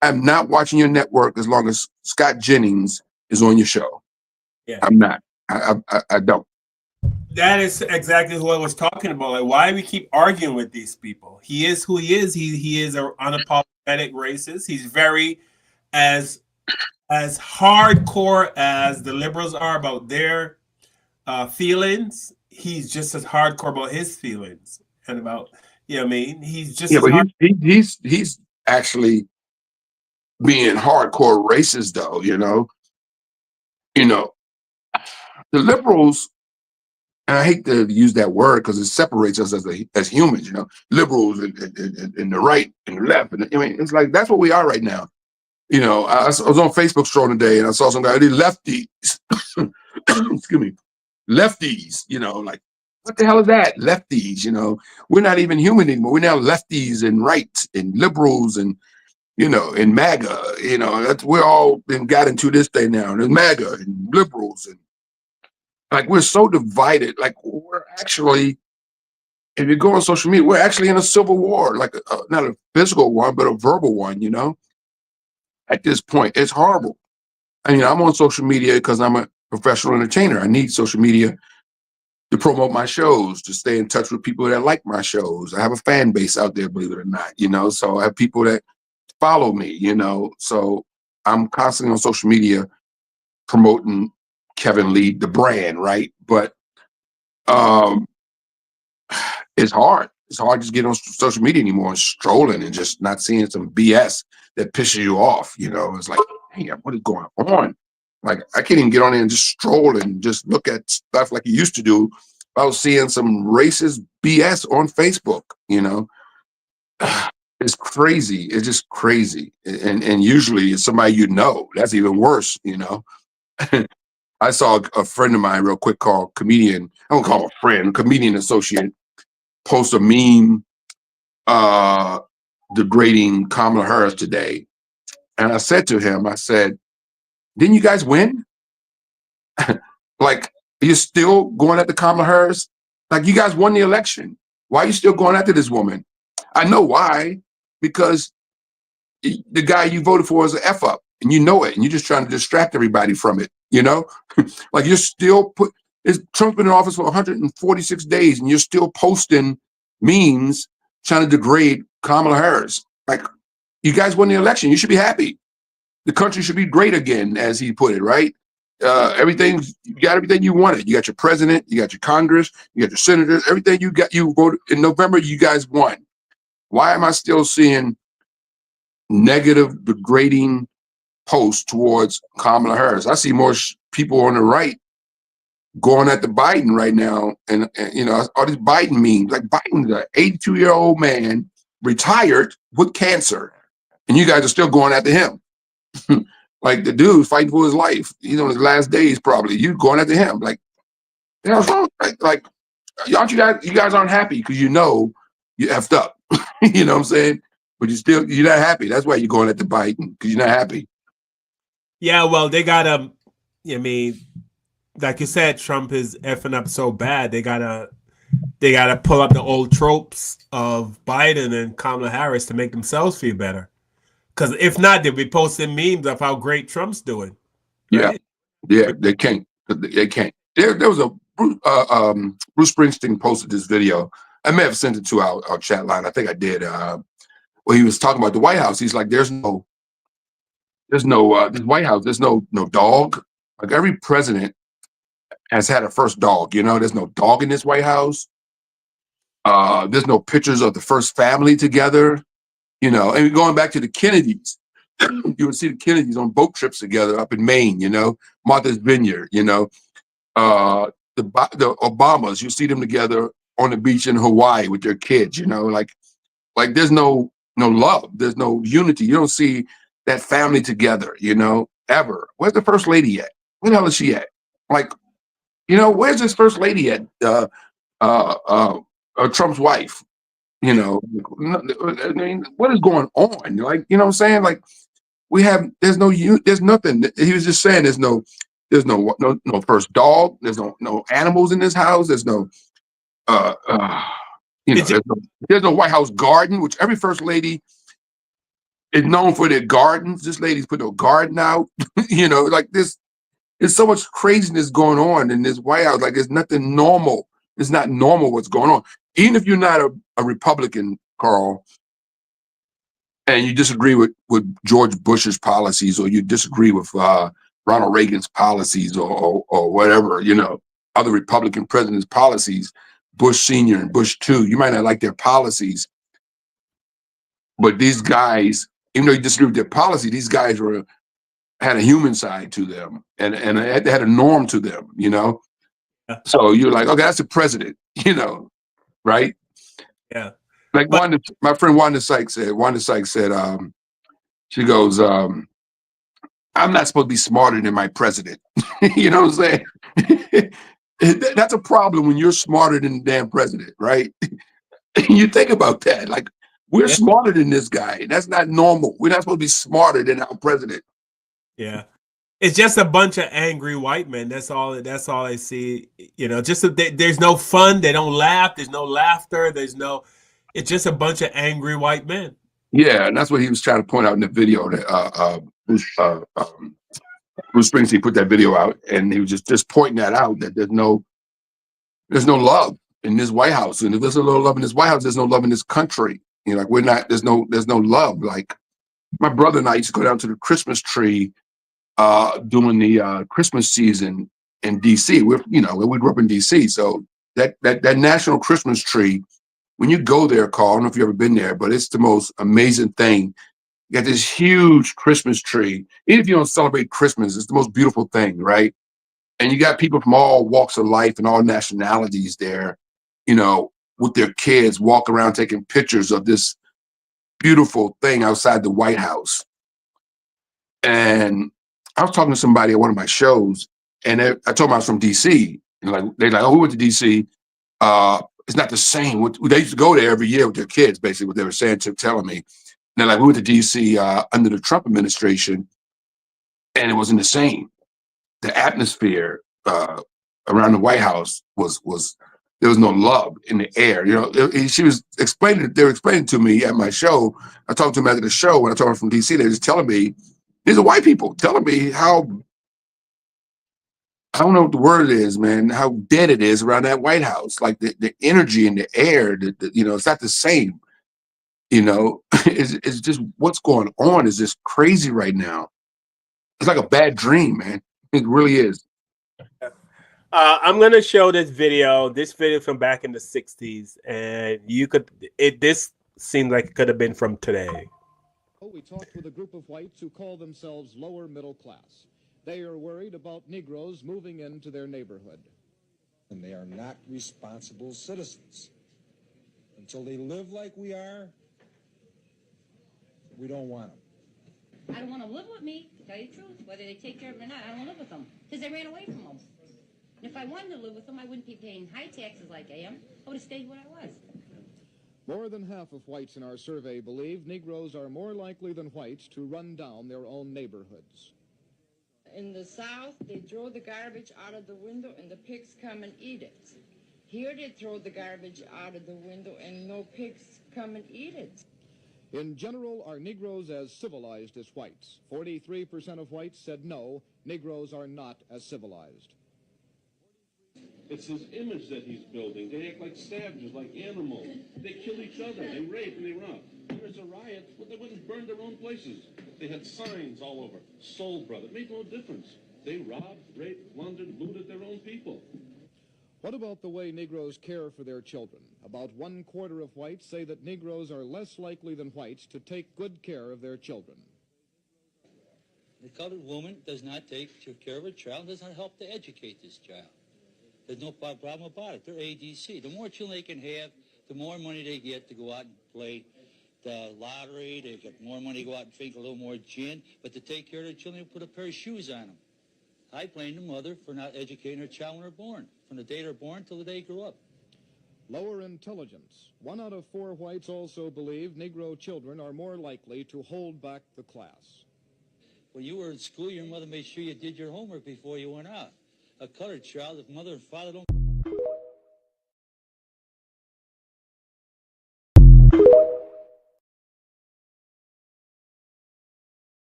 I'm not watching your network as long as Scott Jennings is on your show. Yeah, I'm not. I don't. That is exactly who I was talking about. Like, why do we keep arguing with these people? He is who he is. He is an unapologetic racist. He's very as hardcore as the liberals are about their feelings. He's just as hardcore about his feelings and about, you know what I mean? He's just but he's actually being hardcore racist though, you know. You know, the liberals, and I hate to use that word because it separates us as humans, you know, liberals and the right and the left. And I mean, it's like, that's what we are right now. You know, I was on Facebook strolling today and I saw some guy, these lefties, excuse me, lefties, you know, like, what the hell is that? Lefties, you know, we're not even human anymore. We're now lefties and rights and liberals and, you know, and MAGA, you know, we're all been got into this thing now. And there's MAGA and liberals and like, we're so divided. Like, we're actually, if you go on social media, we're actually in a civil war, like not a physical one, but a verbal one, you know. At this point, it's horrible. I mean, I'm on social media because I'm a professional entertainer. I need social media to promote my shows, to stay in touch with people that like my shows. I have a fan base out there, believe it or not, you know. So I have people that follow me, you know. So I'm constantly on social media promoting Kevin Lee, the brand, right? But it's hard. It's hard to get on social media anymore and strolling and just not seeing some BS that pisses you off. You know, it's like, hey, what is going on? Like, I can't even get on there and just stroll and just look at stuff like you used to do. I was seeing some racist BS on Facebook, you know. It's crazy. It's just crazy. And usually it's somebody you know. That's even worse, you know. I saw a friend of mine real quick called comedian, I don't call him a friend, comedian associate, post a meme degrading Kamala Harris today. And I said to him, I said, didn't you guys win? Like, you're still going after Kamala Harris? Like, you guys won the election. Why are you still going after this woman? I know why. Because the guy you voted for is an F up, and you know it, and you're just trying to distract everybody from it, you know? Like, you're still Trump's been in office for 146 days, and you're still posting memes trying to degrade Kamala Harris. Like, you guys won the election. You should be happy. The country should be great again, as he put it, right? You got everything you wanted. You got your president, you got your Congress, you got your senators, everything you voted in November, you guys won. Why am I still seeing negative, degrading posts towards Kamala Harris? I see more people on the right going at the Biden right now, and you know, all these Biden memes. Like, Biden's an 82-year-old man, retired with cancer, and you guys are still going after him. Like, the dude's fighting for his life. He's on his last days, probably. You going after him? Like, you know what's wrong? Like, aren't you guys aren't happy because you know you effed up. You know what I'm saying? But you're not happy. That's why you're going at the Biden, because you're not happy. Yeah, well, they gotta. I mean, like you said, Trump is effing up so bad. They gotta pull up the old tropes of Biden and Kamala Harris to make themselves feel better. Because if not, they'll be posting memes of how great Trump's doing. Right? Yeah, they can't. They can't. There was a Bruce Springsteen posted this video. I may have sent it to our chat line. I think I did. Where he was talking about the White House. He's like, there's no this White House. There's no dog. Like, every president has had a first dog. You know, there's no dog in this White House. There's no pictures of the first family together. You know, and going back to the Kennedys, you would see the Kennedys on boat trips together up in Maine, you know, Martha's Vineyard, you know, the Obamas, you see them together on the beach in Hawaii with their kids, you know, like there's no love, there's no unity. You don't see that family together, you know, ever. Where's the first lady at? Where the hell is she at? Like, you know, where's this first lady at? Trump's wife. You know, I mean, what is going on? Like, you know what I'm saying? Like, there's nothing. He was just saying there's no first dog. There's no animals in this house. There's no, there's no White House garden, which every first lady is known for their gardens. This lady's put no garden out. You know, like this. There's so much craziness going on in this White House. Like, there's nothing normal. It's not normal what's going on. Even if you're not a Republican, Carl, and you disagree with George Bush's policies, or you disagree with Ronald Reagan's policies, or whatever, you know, other Republican presidents' policies, Bush Sr. and Bush II, you might not like their policies, but these guys, even though you disagree with their policy, these guys had a human side to them, and they had a norm to them, you know? So you're like, okay, that's the president, you know, right? Yeah. Like, my friend Wanda Sykes said, she goes, I'm not supposed to be smarter than my president. You know what I'm saying? That's a problem when you're smarter than the damn president, right? You think about that. Like, we're smarter than this guy. That's not normal. We're not supposed to be smarter than our president. Yeah. It's just a bunch of angry white men. That's all I see. You know, there's no fun. They don't laugh. There's no laughter. It's just a bunch of angry white men. Yeah, and that's what he was trying to point out in the video that Bruce Springsteen put that video out, and he was just pointing that out, that there's no love in this White House. And if there's no love in this White House, there's no love in this country. You know, like, there's no love. Like, my brother and I used to go down to the Christmas tree during the Christmas season in DC. We grew up in DC. So that national Christmas tree, when you go there, Carl, I don't know if you've ever been there, but it's the most amazing thing. You got this huge Christmas tree. Even if you don't celebrate Christmas, it's the most beautiful thing, right? And you got people from all walks of life and all nationalities there, you know, with their kids, walk around taking pictures of this beautiful thing outside the White House. And I was talking to somebody at one of my shows, and I told them I was from DC. And they're like, oh, we went to DC. it's not the same. They used to go there every year with their kids, basically what they were saying, telling me. Now, like we went to DC under the Trump administration, and it wasn't the same. The atmosphere around the White House was there was no love in the air. You know, she was explaining. They were explaining to me at my show. I talked to them after the show when I talked from DC. They were just telling me, these are white people telling me how, I don't know what the word is, man, how dead it is around that White House. Like the energy in the air, you know, it's not the same. You know, it's just what's going on is just crazy right now. It's like a bad dream, man. It really is. I'm gonna show this video. This video from back in the '60s, and you could. This seems like it could have been from today. We talked with a group of whites who call themselves lower middle class. They are worried about Negroes moving into their neighborhood. And they are not responsible citizens. Until they live like we are, we don't want them. I don't want to live with me, to tell you the truth. Whether they take care of them or not, I don't want to live with them. Because they ran away from them. And if I wanted to live with them, I wouldn't be paying high taxes like I am. I would have stayed where I was. More than half of whites in our survey believe Negroes are more likely than whites to run down their own neighborhoods. In the South, they throw the garbage out of the window and the pigs come and eat it. Here they throw the garbage out of the window and no pigs come and eat it. In general, are Negroes as civilized as whites? 43% of whites said no, Negroes are not as civilized. It's his image that he's building. They act like savages, like animals. They kill each other. They rape and they rob. When there's a riot, well, they wouldn't burn their own places. They had signs all over. Soul Brother. It made no difference. They robbed, raped, plundered, looted their own people. What about the way Negroes care for their children? About 1/4 of whites say that Negroes are less likely than whites to take good care of their children. The colored woman does not take care of her child, does not help to educate this child. There's no problem about it. They're ADC. The more children they can have, the more money they get to go out and play the lottery. They get more money to go out and drink a little more gin. But to take care of their children, they put a pair of shoes on them. I blame the mother for not educating her child when they're born, from the day they're born till the day they grow up. Lower intelligence. 1 out of 4 whites also believe Negro children are more likely to hold back the class. When you were in school, your mother made sure you did your homework before you went out. A colored child, if mother and father don't...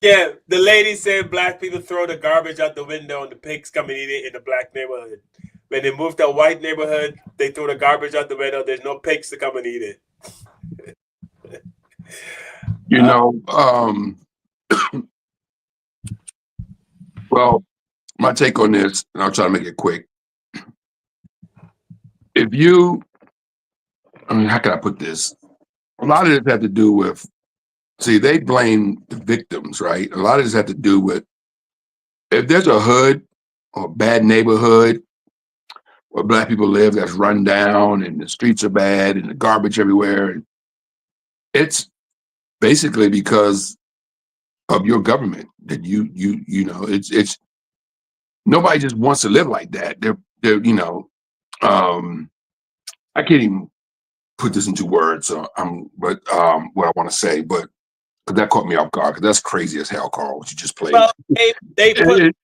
Yeah, the lady said black people throw the garbage out the window and the pigs come and eat it in the black neighborhood. When they move to a white neighborhood, they throw the garbage out the window. There's no pigs to come and eat it. You know, well, my take on this, and I'll try to make it quick. If you, I mean, how can I put this? A lot of this had to do with, see, they blame the victims, right? A lot of this had to do with, if there's a hood or a bad neighborhood where black people live that's run down and the streets are bad and the garbage everywhere, it's basically because of your government that you know, it's nobody just wants to live like that. They're you know, I can't even put this into words, but what I want to say, but because that caught me off guard, because that's crazy as hell, Carl, what you just played. Well, they put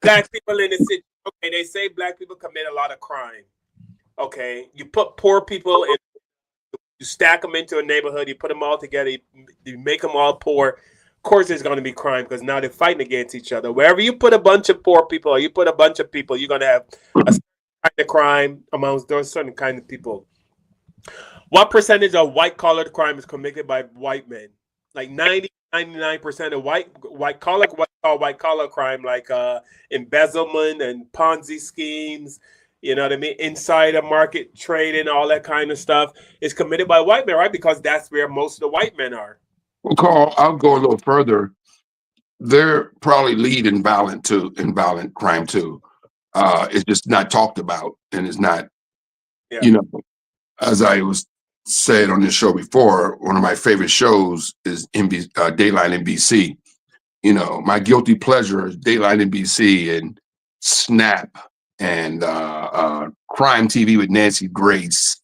black people in the city. Okay, they say black people commit a lot of crime. Okay, you put poor people in, you stack them into a neighborhood, you put them all together, you make them all poor. Of course, there's going to be crime because now they're fighting against each other. Wherever you put a bunch of poor people, or you put a bunch of people, you're going to have a certain kind of crime amongst those certain kind of people. What percentage of white-collar crime is committed by white men? Like 99% of white-collar crime, like embezzlement and Ponzi schemes, you know what I mean? Insider market trading, all that kind of stuff is committed by white men, right? Because that's where most of the white men are. Well, Carl, I'll go a little further. They're probably lead in violent crime too. It's just not talked about, and it's not, you know, as I was said on this show before, one of my favorite shows is Dayline NBC. You know, my guilty pleasure is Daylight NBC and Snap and Crime TV with Nancy Grace.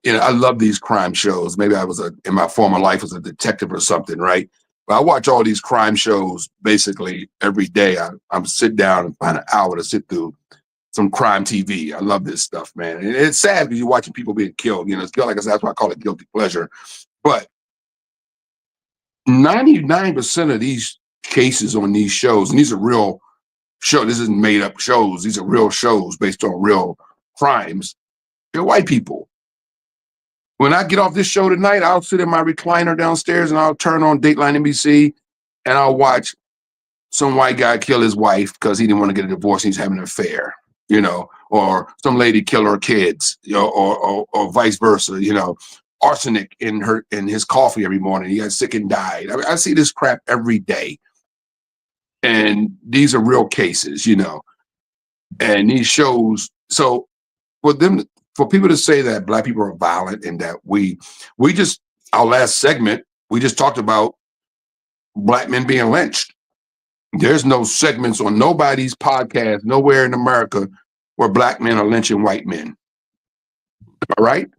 You know, I love these crime shows. Maybe I was in my former life was a detective or something, right? But I watch all these crime shows basically every day. I'm sit down and find an hour to sit through some crime TV. I love this stuff, man. And it's sad because you're watching people being killed. You know, it's like I said, that's why I call it guilty pleasure. But 99% of these cases on these shows, and these are real shows, this isn't made up shows, these are real shows based on real crimes, they're white people. When I get off this show tonight, I'll sit in my recliner downstairs and I'll turn on Dateline NBC and I'll watch some white guy kill his wife because he didn't want to get a divorce and he's having an affair, you know, or some lady kill her kids, you know, or vice versa, you know, arsenic in his coffee every morning. He got sick and died. I mean, I see this crap every day. And these are real cases, you know, and these shows. So for people to say that Black people are violent and that we just, our last segment, we just talked about Black men being lynched. There's no segments on nobody's podcast, nowhere in America where Black men are lynching white men. All right?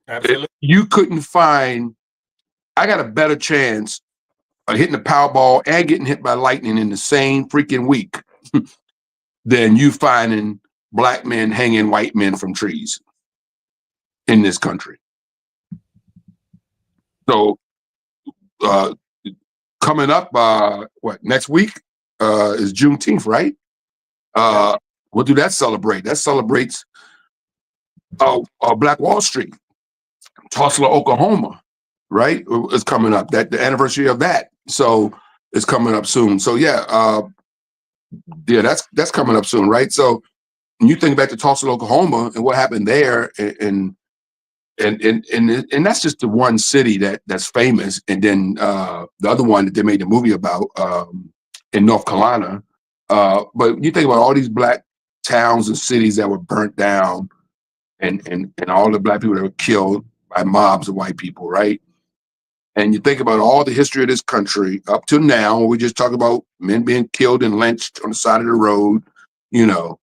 Absolutely. You couldn't find, I got a better chance of hitting the Powerball and getting hit by lightning in the same freaking week than you finding Black men hanging white men from trees in this country. So coming up, next week is Juneteenth, right? What do that celebrate? That celebrates Black Wall Street, Tulsa, Oklahoma, right? Is coming up. That the anniversary of that. So it's coming up soon. So yeah, that's coming up soon, right? So when you think back to Tulsa, Oklahoma, and what happened there, and that's just the one city that's famous, and then the other one that they made the movie about in North Carolina. But you think about all these Black towns and cities that were burnt down, and all the Black people that were killed by mobs of white people, right? And you think about all the history of this country up to now. We just talk about men being killed and lynched on the side of the road, you know,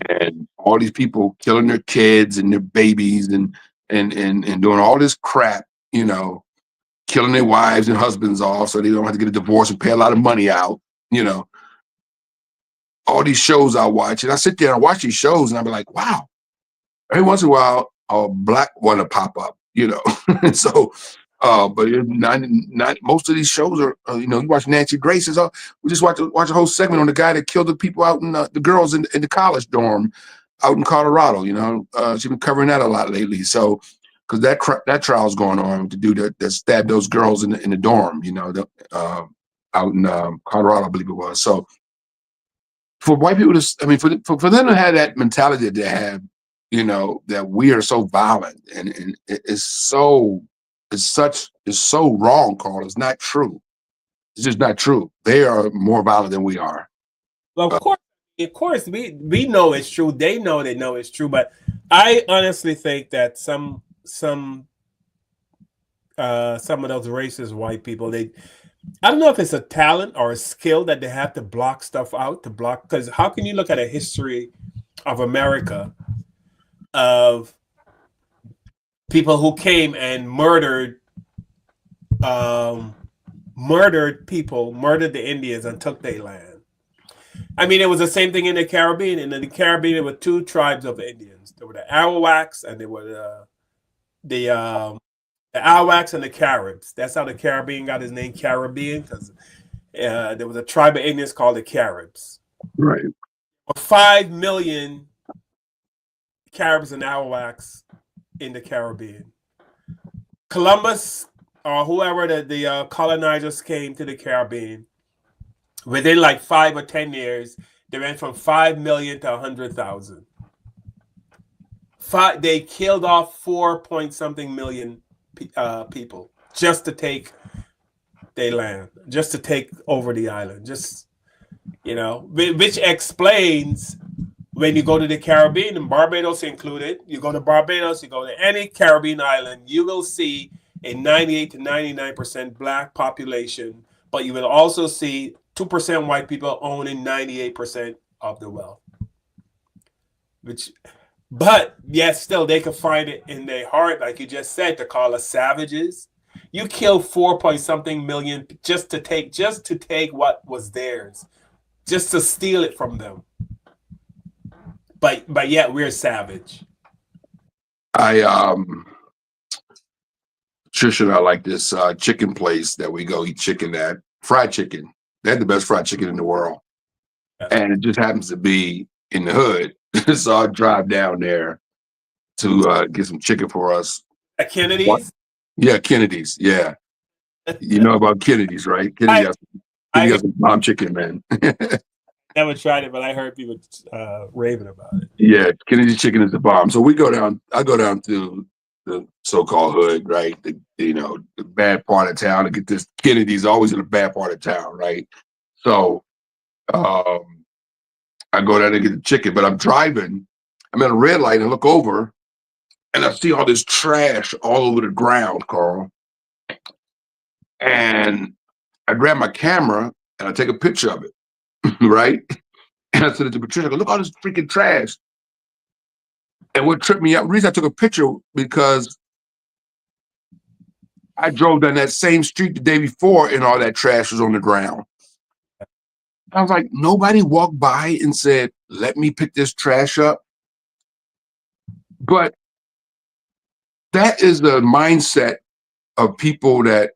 and all these people killing their kids and their babies and doing all this crap, you know, killing their wives and husbands off so they don't have to get a divorce and pay a lot of money out, you know. All these shows I watch, and I sit there and watch these shows and I'll be like, wow. Every once in a while, a Black one will pop up, you know. And so, but not most of these shows are, you know, you watch Nancy Grace. We just watch a whole segment on the guy that killed the people out in the girls in the college dorm out in Colorado. You know, she's been covering that a lot lately. So, because that trial's going on, to do that stabbed those girls in the dorm, you know, out in Colorado, I believe it was. So, for white people to, I mean, for them to have that mentality that they have, you know, that we are so violent and it's so wrong, Carl. It's not true. It's just not true. They are more violent than we are. Well, of course, we know it's true. They know it's true. But I honestly think that some of those racist white people, I don't know if it's a talent or a skill that they have to block stuff out, because how can you look at a history of America of people who came and murdered the Indians and took their land? I mean, it was the same thing in the Caribbean. In the Caribbean, there were two tribes of Indians. There were the Arawaks and there were the Arawaks and the Caribs. That's how the Caribbean got his name, Caribbean, because there was a tribe of Indians called the Caribs. Right. 5 million Caribs and Arawaks in the Caribbean. Columbus or whoever the colonizers came to the Caribbean, within like 5 or 10 years, they went from 5 million to 100,000. They killed off 4-point-something million people just to take their land, just to take over the island. Just, you know, which explains when you go to the Caribbean, and Barbados included, you go to Barbados, you go to any Caribbean island, you will see a 98 to 99% Black population but you will also see 2% white people owning 98% of the wealth. But yet still they could find it in their heart, like you just said, to call us savages. You kill 4 point something million just to take what was theirs, just to steal it from them. But yet we're savage. Trish and I like this chicken place that we go eat chicken at. Fried chicken. They had the best fried chicken in the world. And it just happens to be in the hood. So I drive down there to get some chicken for us. At Kennedy's? What? Yeah, Kennedy's. Yeah. You know about Kennedy's, right? Kennedy has some bomb chicken, man. Never tried it, but I heard people raving about it. Yeah, Kennedy's chicken is the bomb. So I go down to the so-called hood, right? The bad part of town to get this. Kennedy's always in a bad part of town, right? So I go down to get the chicken, but I'm driving. I'm at a red light and look over, and I see all this trash all over the ground, Carl. And I grab my camera and I take a picture of it, right? And I said to Patricia, look all this freaking trash. And what tripped me out, the reason I took a picture, because I drove down that same street the day before and all that trash was on the ground. I was like, nobody walked by and said, let me pick this trash up. But that is the mindset of people that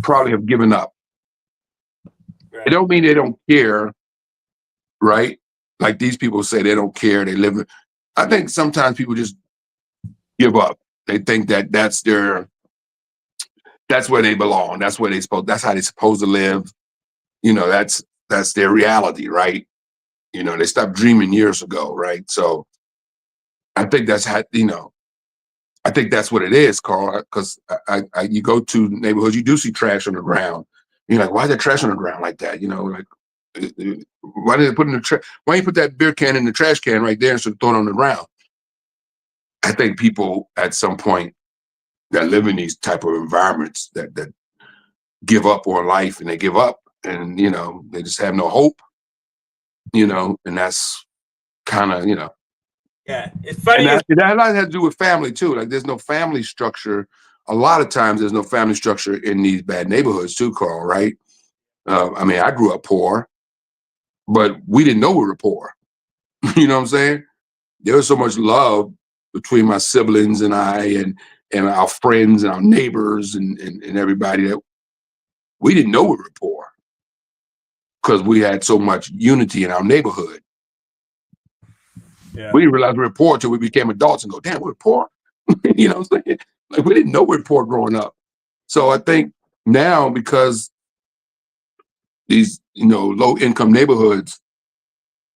probably have given up. Right. It don't mean they don't care, right? Like these people say they don't care, they live. I think sometimes people just give up. They think that that's where they belong. That's where that's how they're supposed to live. That's their reality, right? They stopped dreaming years ago, right? So I think that's how, I think that's what it is, Carl, because you go to neighborhoods, you do see trash on the ground. You're like, why is there trash on the ground like that? Like, why did they put in the trash? Why don't you put that beer can in the trash can right there instead of throwing it on the ground? I think people at some point that live in these type of environments that give up on life, and they give up, and they just have no hope, and that's kind of yeah, it's funny. And that has to do with family too. Like there's no family structure. A lot of times there's no family structure in these bad neighborhoods too, Carl, right? I mean, I grew up poor, but we didn't know we were poor. You know what I'm saying? There was so much love between my siblings and I and our friends and our neighbors and everybody that we didn't know we were poor because we had so much unity in our neighborhood. Yeah. We didn't realize we were poor until we became adults and go, damn, we're poor. You know what I'm saying? Like we didn't know we were poor growing up. So I think now, because these, low income neighborhoods,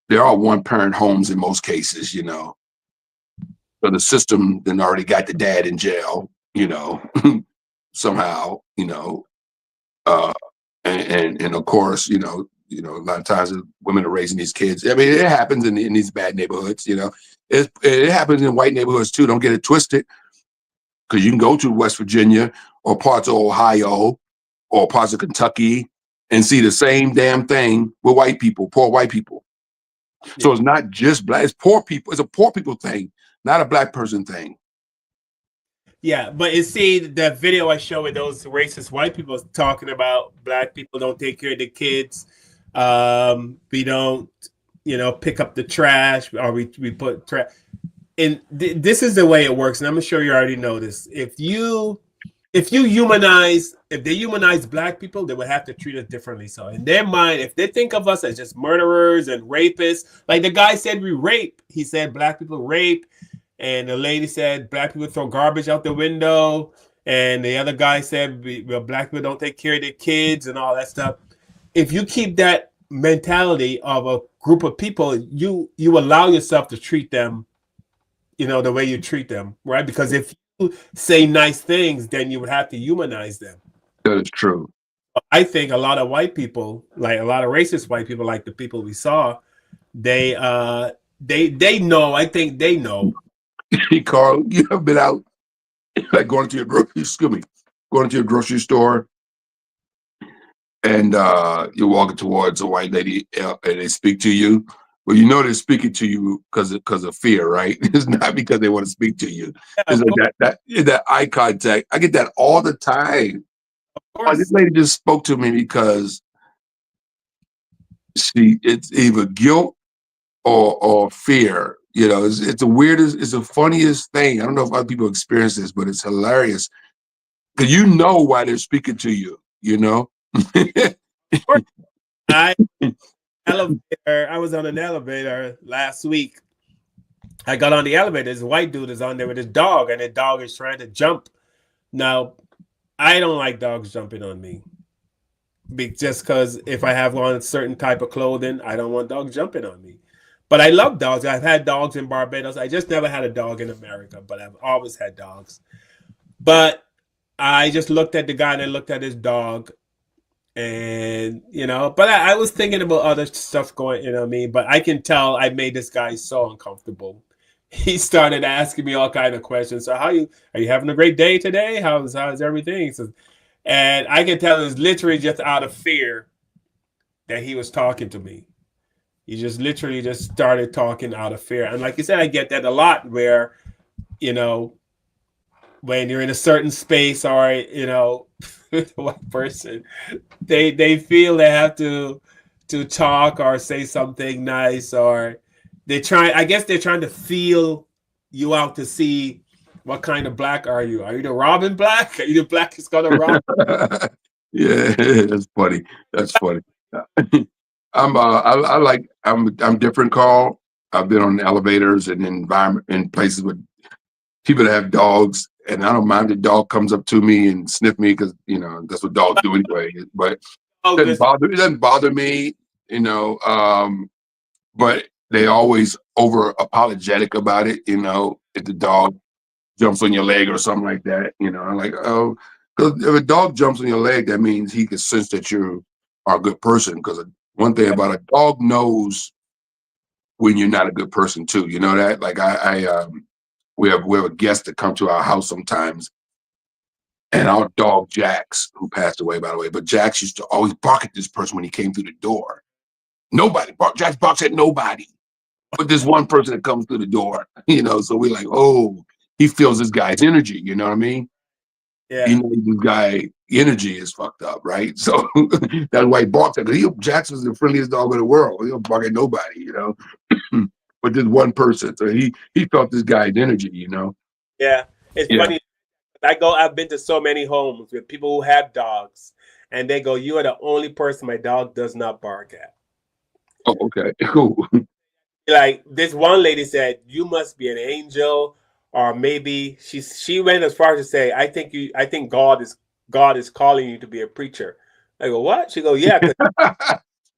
they're all one parent homes in most cases, So the system then already got the dad in jail, somehow, and of course, a lot of times women are raising these kids. I mean, it happens in these bad neighborhoods, it happens in white neighborhoods too. Don't get it twisted, because you can go to West Virginia or parts of Ohio or parts of Kentucky and see the same damn thing with white people, poor white people. Yeah. So it's not just black, it's poor people. It's a poor people thing, not a black person thing. Yeah, but you see the video I showed with those racist white people talking about black people don't take care of the kids. We don't, pick up the trash, or we put trash. And this is the way it works. And I'm sure you already know this. If they humanize black people, they would have to treat us differently. So in their mind, if they think of us as just murderers and rapists, like the guy said, we rape. He said black people rape. And the lady said black people throw garbage out the window. And the other guy said black people don't take care of their kids and all that stuff. If you keep that mentality of a group of people, you allow yourself to treat them, the way you treat them, right? Because if you say nice things, then you would have to humanize them. That is true. I think a lot of white people, like a lot of racist white people, like the people we saw, they know. I think they know. Hey, Carl, you have been out, like going into your grocery store, and you're walking towards a white lady and they speak to you. Well, you know they're speaking to you because of fear, right? It's not because they want to speak to you. Yeah, It's of like course. that eye contact. I get that all the time. Of This course. lady just spoke to me because it's either guilt or fear. You know, it's the weirdest, it's the funniest thing. I don't know if other people experience this, but it's hilarious because you know why they're speaking to you. You know. Of course. I elevator. I was on an elevator last week. I got on the elevator. This white dude is on there with his dog, and the dog is trying to jump. Now, I don't like dogs jumping on me. Just because if I have on a certain type of clothing, I don't want dogs jumping on me. But I love dogs. I've had dogs in Barbados. I just never had a dog in America, but I've always had dogs. But I just looked at the guy and I looked at his dog, and but I was thinking about other stuff going, you know what I mean. But I can tell I made this guy so uncomfortable. He started asking me all kind of questions. So, are you having a great day today? How's everything? So, and I can tell it was literally just out of fear that he was talking to me. He just literally just started talking out of fear. And like you said, I get that a lot where, you know, when you're in a certain space or, with one person, they feel they have to talk or say something nice, or I guess they're trying to feel you out to see what kind of black are you? Are you the Robin Black? Are you the black is gonna rob? Yeah, that's funny. That's funny. I'm different, Carl. I've been on elevators and environment in places with people that have dogs, and I don't mind if the dog comes up to me and sniff me because that's what dogs do anyway. But Oh, good. it doesn't bother me, you know. But they always over apologetic about it, if the dog jumps on your leg or something like that. I'm like, oh, because if a dog jumps on your leg, that means he can sense that you are a good person. Because one thing about a dog knows when you're not a good person too. You know that? Like we have a guest that come to our house sometimes, and our dog Jax, who passed away by the way, but Jax used to always bark at this person when he came through the door. Nobody bark. Jax barks at nobody, but this one person that comes through the door. So we're like, oh, he feels this guy's energy. You know what I mean? Yeah. This guy energy is fucked up, right? So that's why he barks at. Jackson's the friendliest dog in the world. He don't bark at nobody. But this one person, so he felt this guy's energy. Yeah. It's Yeah. funny. I've been to so many homes with people who have dogs, and they go, "You are the only person my dog does not bark at." Oh, okay, cool. Like this one lady said, "You must be an angel," or maybe she went as far as to say, I think God is calling you to be a preacher." I go, "What?" She go, "Yeah, because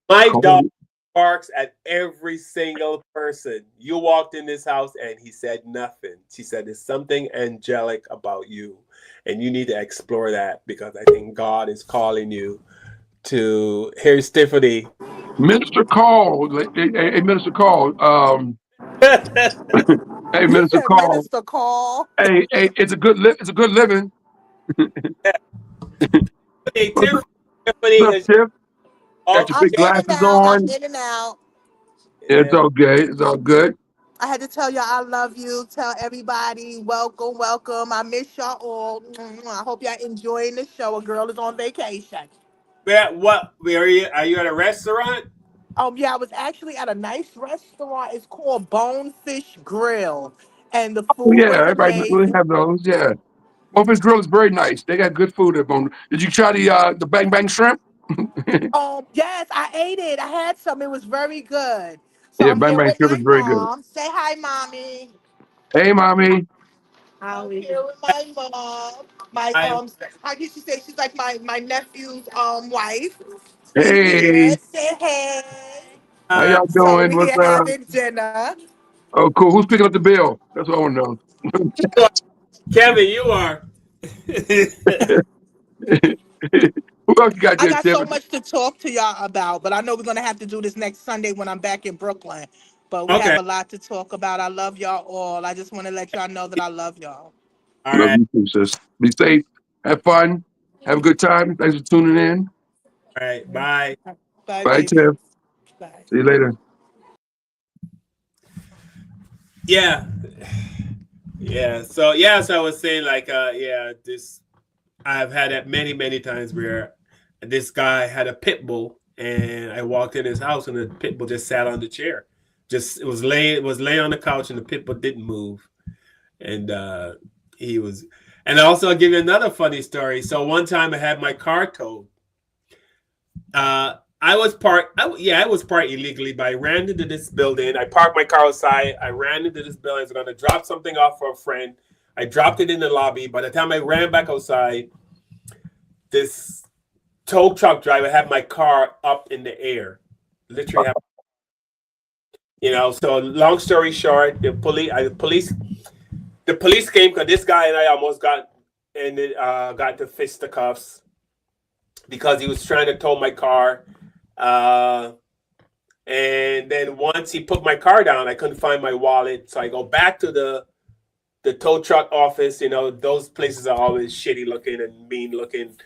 my dog Cool. barks at every single person. You walked in this house and he said nothing." She said, "There's something angelic about you, and you need to explore that because I think God is calling you to." Here's Tiffany. Minister Call, hey, Minister Call, hey, You Minister said Call, Minister Call. hey, it's a good living. Hey, What's Tiffany up, is Tiff? Got your all I'm big in and glasses out. I'm on. in and out. It's okay. It's all good. I had to tell y'all I love you. Tell everybody, welcome, welcome. I miss y'all all. I hope y'all enjoying the show. A girl is on vacation. where are you? Are you at a restaurant? Yeah, I was actually at a nice restaurant. It's called Bonefish Grill, and the Oh food yeah, was everybody we amazing. have those. Yeah, Buffet's Grill is very nice. They got good food at Bone. Did you try the Bang Bang shrimp? Yes, I ate it. I had some. It was very good. So Yeah, I'm Bang here Bang with shrimp my is very good. mom. Say hi, mommy. Hey, mommy. I'm here with my mom. My I how did she say she's like my nephew's wife. She's here. Hey, Say hey. how uh, y'all So doing? we What's here up? having dinner. Oh, cool. Who's picking up the bill? That's what I want to know. Kevin, you are. Who else you got I there, got so Tiffany? much to talk to y'all about, but I know we're gonna have to do this next Sunday when I'm back in Brooklyn. But we have Okay. a lot to talk about. I love y'all all. I just want to let y'all know that I love y'all. All Love right. you too, sis. Be safe. Have fun. Have a good time. Thanks for tuning in. All right. Bye. Bye, Bye, baby. Tiff. Bye. See you later. Yeah. Yeah. So yeah, so I was saying like yeah, this I've had that many, many times where this guy had a pit bull and I walked in his house and the pit bull just sat on the chair. Just it was laying on the couch and the pit bull didn't move. And he was and also I'll give you another funny story. So one time I had my car towed. I was parked. I was parked illegally, but I ran into this building. I parked my car outside. I ran into this building. I was going to drop something off for a friend. I dropped it in the lobby. By the time I ran back outside, this tow truck driver had my car up in the air, literally. So long story short, the police came because this guy and I almost got the fisticuffs because he was trying to tow my car. And then once he put my car down, I couldn't find my wallet. So I go back to the tow truck office. Those places are always shitty looking and mean looking.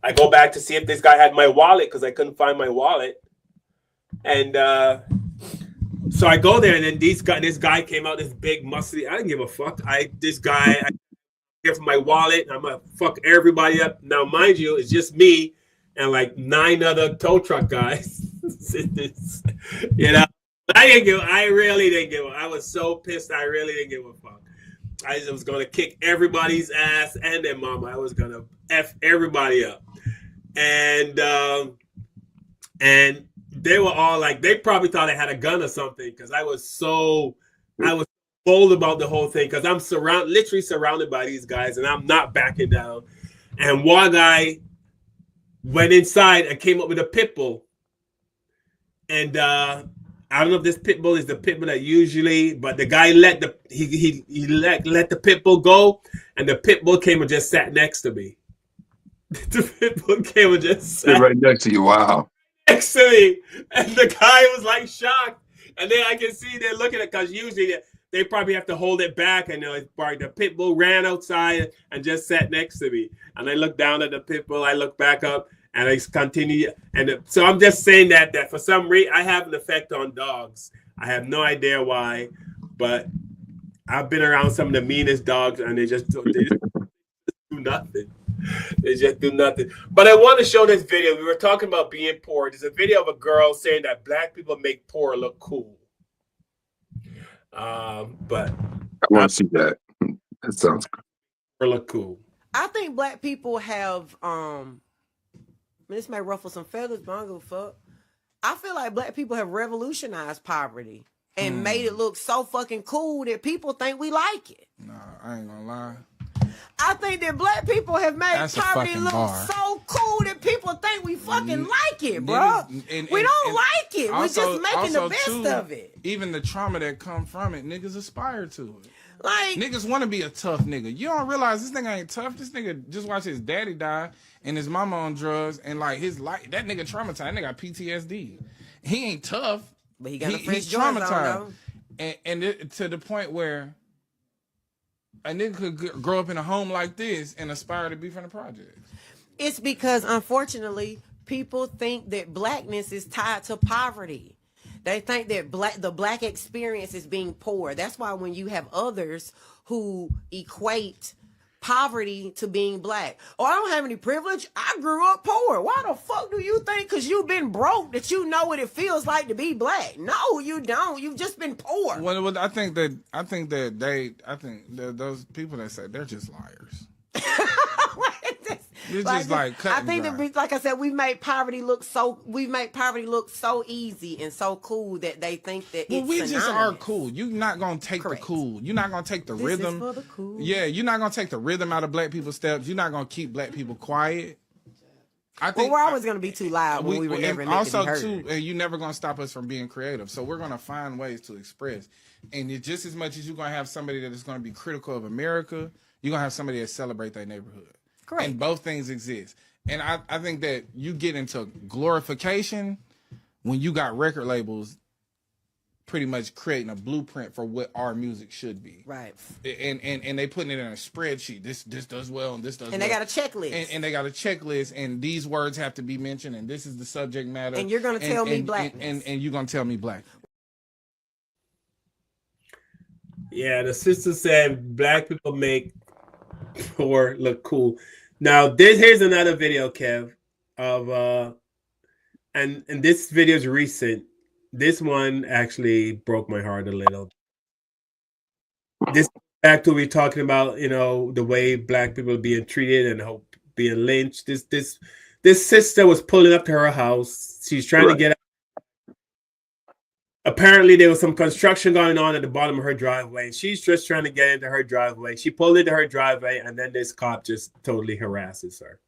I go back to see if this guy had my wallet because I couldn't find my wallet. And so I go there, and then this guy came out, this big muscly. I didn't give a fuck. I here for my wallet. I'm gonna fuck everybody up. Now, mind you, it's just me and like 9 other tow truck guys. I really didn't give a. I was so pissed. I really didn't give a fuck. I just was gonna kick everybody's ass and their mama. I was gonna f everybody up, and they were all like, they probably thought I had a gun or something because I was bold about the whole thing because I'm literally surrounded by these guys and I'm not backing down. And one guy went inside and came up with a pit bull. And I don't know if this pit bull is the pit bull that usually, but the guy let the pit bull go, and the pit bull came and just sat next to me. The pit bull came and just sat right next to you. Wow. Next to me, and the guy was like shocked. And then I can see they're looking at because usually they probably have to hold it back, and the pit bull ran outside and just sat next to me. And I looked down at the pit bull. I looked back up, and I continue. And so I'm just saying that for some reason I have an effect on dogs. I have no idea why, but I've been around some of the meanest dogs, and they just do nothing. They just do nothing. But I want to show this video. We were talking about being poor. There's a video of a girl saying that black people make poor look cool. But I want to see that. That sounds good. Look cool. I think black people have this may ruffle some feathers, but I don't give a fuck. I feel like black people have revolutionized poverty and made it look so fucking cool that people think we like it. Nah, I ain't gonna lie. I think that black people have made That's poverty look bar. so cool that people think we fucking like it, bro. We don't like it. We're just making the best of it. Even the trauma that come from it, niggas aspire to it. Like niggas want to be a tough nigga. You don't realize this nigga ain't tough. This nigga just watched his daddy die and his mama on drugs and like his life. That nigga traumatized. That nigga got PTSD. He ain't tough, but he got he's traumatized. And to the point where a nigga could grow up in a home like this and aspire to be from the projects. It's because, unfortunately, people think that blackness is tied to poverty. They think that the black experience is being poor. That's why when you have others who equate poverty to being black, I don't have any privilege, I grew up poor. Why the fuck do you think because you've been broke that you know what it feels like to be black? No, you don't. You've just been poor. Well, I think that those people that say they're just liars. It's just like cut and dry. Like I said, we've made poverty look so easy and so cool that they think that it's we synonymous. just are cool. You're not gonna take the cool. You're not gonna take the rhythm. Is for the cool. Yeah, you're not gonna take the rhythm out of black people's steps. You're not gonna keep black people quiet. I think we're always gonna be too loud when we were never meant to be heard. And you're never gonna stop us from being creative. So we're gonna find ways to express. And it's just as much as you're gonna have somebody that is gonna be critical of America, you're gonna have somebody that celebrate their neighborhood. Correct. And both things exist. And I think that you get into glorification when you got record labels pretty much creating a blueprint for what our music should be. Right. And they putting it in a spreadsheet. This does well and this does And well. they got a checklist. And they got a checklist, and these words have to be mentioned, and this is the subject matter. And you're gonna tell me blackness. And you're gonna tell me black. Yeah, the sister said black people make poor look cool. Now here's another video, Kev, of and this video is recent. This one actually broke my heart a little. This back to we talking about, you know, the way black people are being treated and being lynched. This sister was pulling up to her house. She's trying to get out. Apparently there was some construction going on at the bottom of her driveway. She's just trying to get into her driveway. She pulled into her driveway, and then this cop just totally harasses her.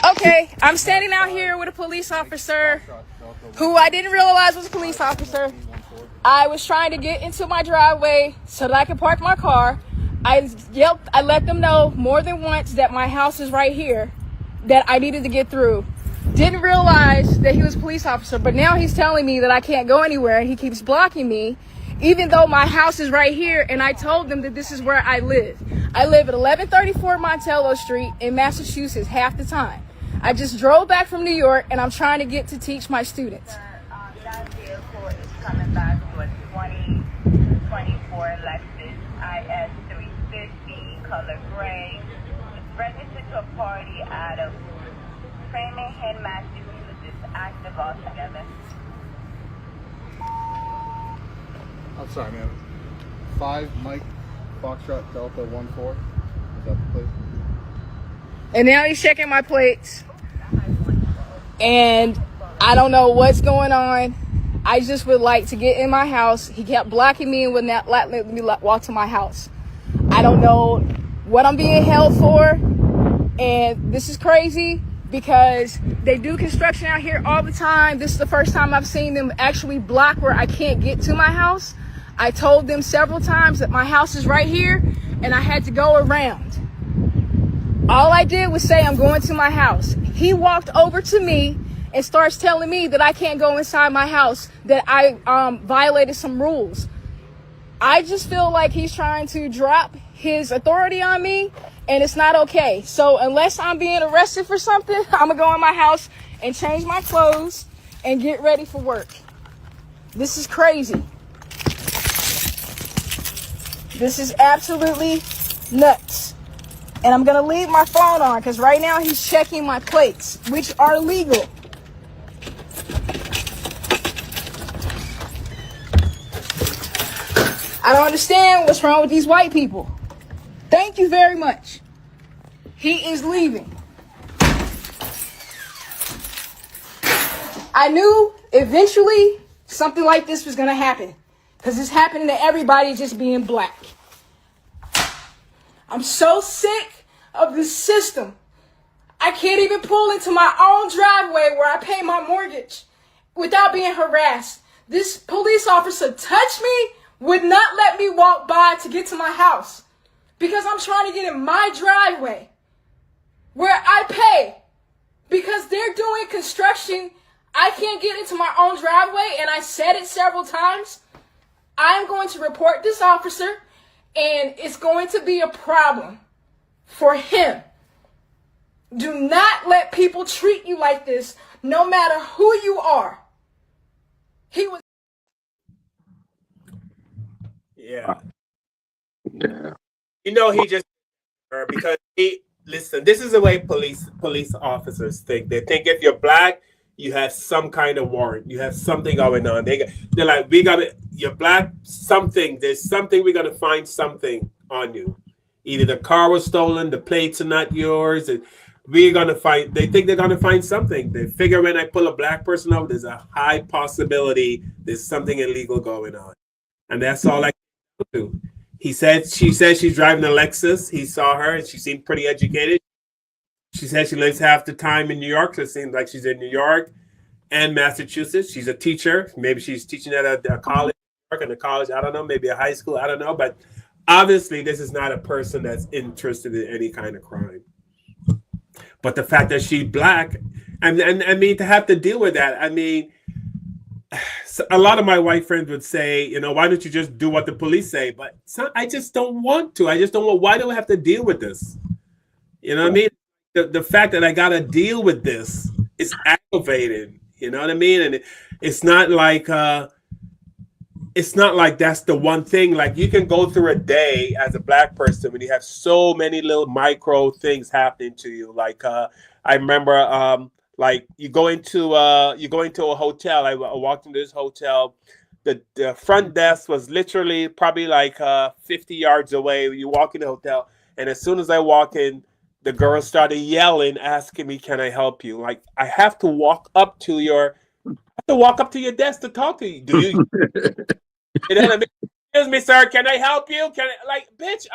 Okay, I'm standing out here with a police officer who I didn't realize was a police officer. I was trying to get into my driveway so that I could park my car. I let them know more than once that my house is right here, that I needed to get through. Didn't realize that he was a police officer, but now he's telling me that I can't go anywhere, and he keeps blocking me, even though my house is right here, and I told them that this is where I live. I live at 1134 Montello Street in Massachusetts half the time. I just drove back from New York, and I'm trying to get to teach my students. That vehicle is coming back to a 2024 Lexus IS 350 color gray. It's registered to a party out of Framingham, Massachusetts, active altogether. I'm sorry, man. 5 Mike Foxtrot Delta 14. Is that the place? And now he's checking my plates. And I don't know what's going on. I just would like to get in my house. He kept blocking me and would not let me walk to my house. I don't know what I'm being held for. And this is crazy because they do construction out here all the time. This is the first time I've seen them actually block where I can't get to my house. I told them several times that my house is right here and I had to go around. All I did was say I'm going to my house. He walked over to me and starts telling me that I can't go inside my house, that I violated some rules. I just feel like he's trying to drop his authority on me, and it's not okay. So unless I'm being arrested for something, I'm gonna go in my house and change my clothes and get ready for work. This is crazy. This is absolutely nuts. And I'm gonna leave my phone on because right now he's checking my plates, which are legal. I don't understand what's wrong with these white people. Thank you very much. He is leaving. I knew eventually something like this was going to happen because it's happening to everybody just being black. I'm so sick of this system. I can't even pull into my own driveway where I pay my mortgage without being harassed. This police officer touched me, would not let me walk by to get to my house because I'm trying to get in my driveway where I pay because they're doing construction. I can't get into my own driveway, and I said it several times. I'm going to report this officer, and it's going to be a problem for him. Do not let people treat you like this, no matter who you are. He was. Yeah. Yeah. You know, he just because listen, this is the way police officers think. They think if you're black, you have some kind of warrant. You have something going on. They're like, you're black, something. There's something, we're gonna find something on you. Either the car was stolen, the plates are not yours, and they think they're gonna find something. They figure when I pull a black person over, there's a high possibility there's something illegal going on. And that's all I can do. She said she's driving a Lexus. He saw her and she seemed pretty educated. She said she lives half the time in New York, so it seems like she's in New York and Massachusetts. She's a teacher. Maybe she's teaching at a college, and a college, I don't know, maybe a high school, I don't know. But obviously, this is not a person that's interested in any kind of crime. But the fact that she's black, and I mean, to have to deal with that, I mean, So a lot of my white friends would say, why don't you just do what the police say? But I just don't want to. I just don't want. Why do I have to deal with this? You know what I mean? The fact that I got to deal with this is aggravating. You know what I mean? And it's not like that's the one thing. Like you can go through a day as a black person when you have so many little micro things happening to you. Like I remember like you go into a hotel. I walked into this hotel. The front desk was literally probably like 50 yards away. You walk in the hotel, and as soon as I walk in, the girl started yelling, asking me, "Can I help you?" Like I have to walk up to your desk to talk to you. Do you? You know what I mean? Excuse me, sir. Can I help you? Can I, like, bitch?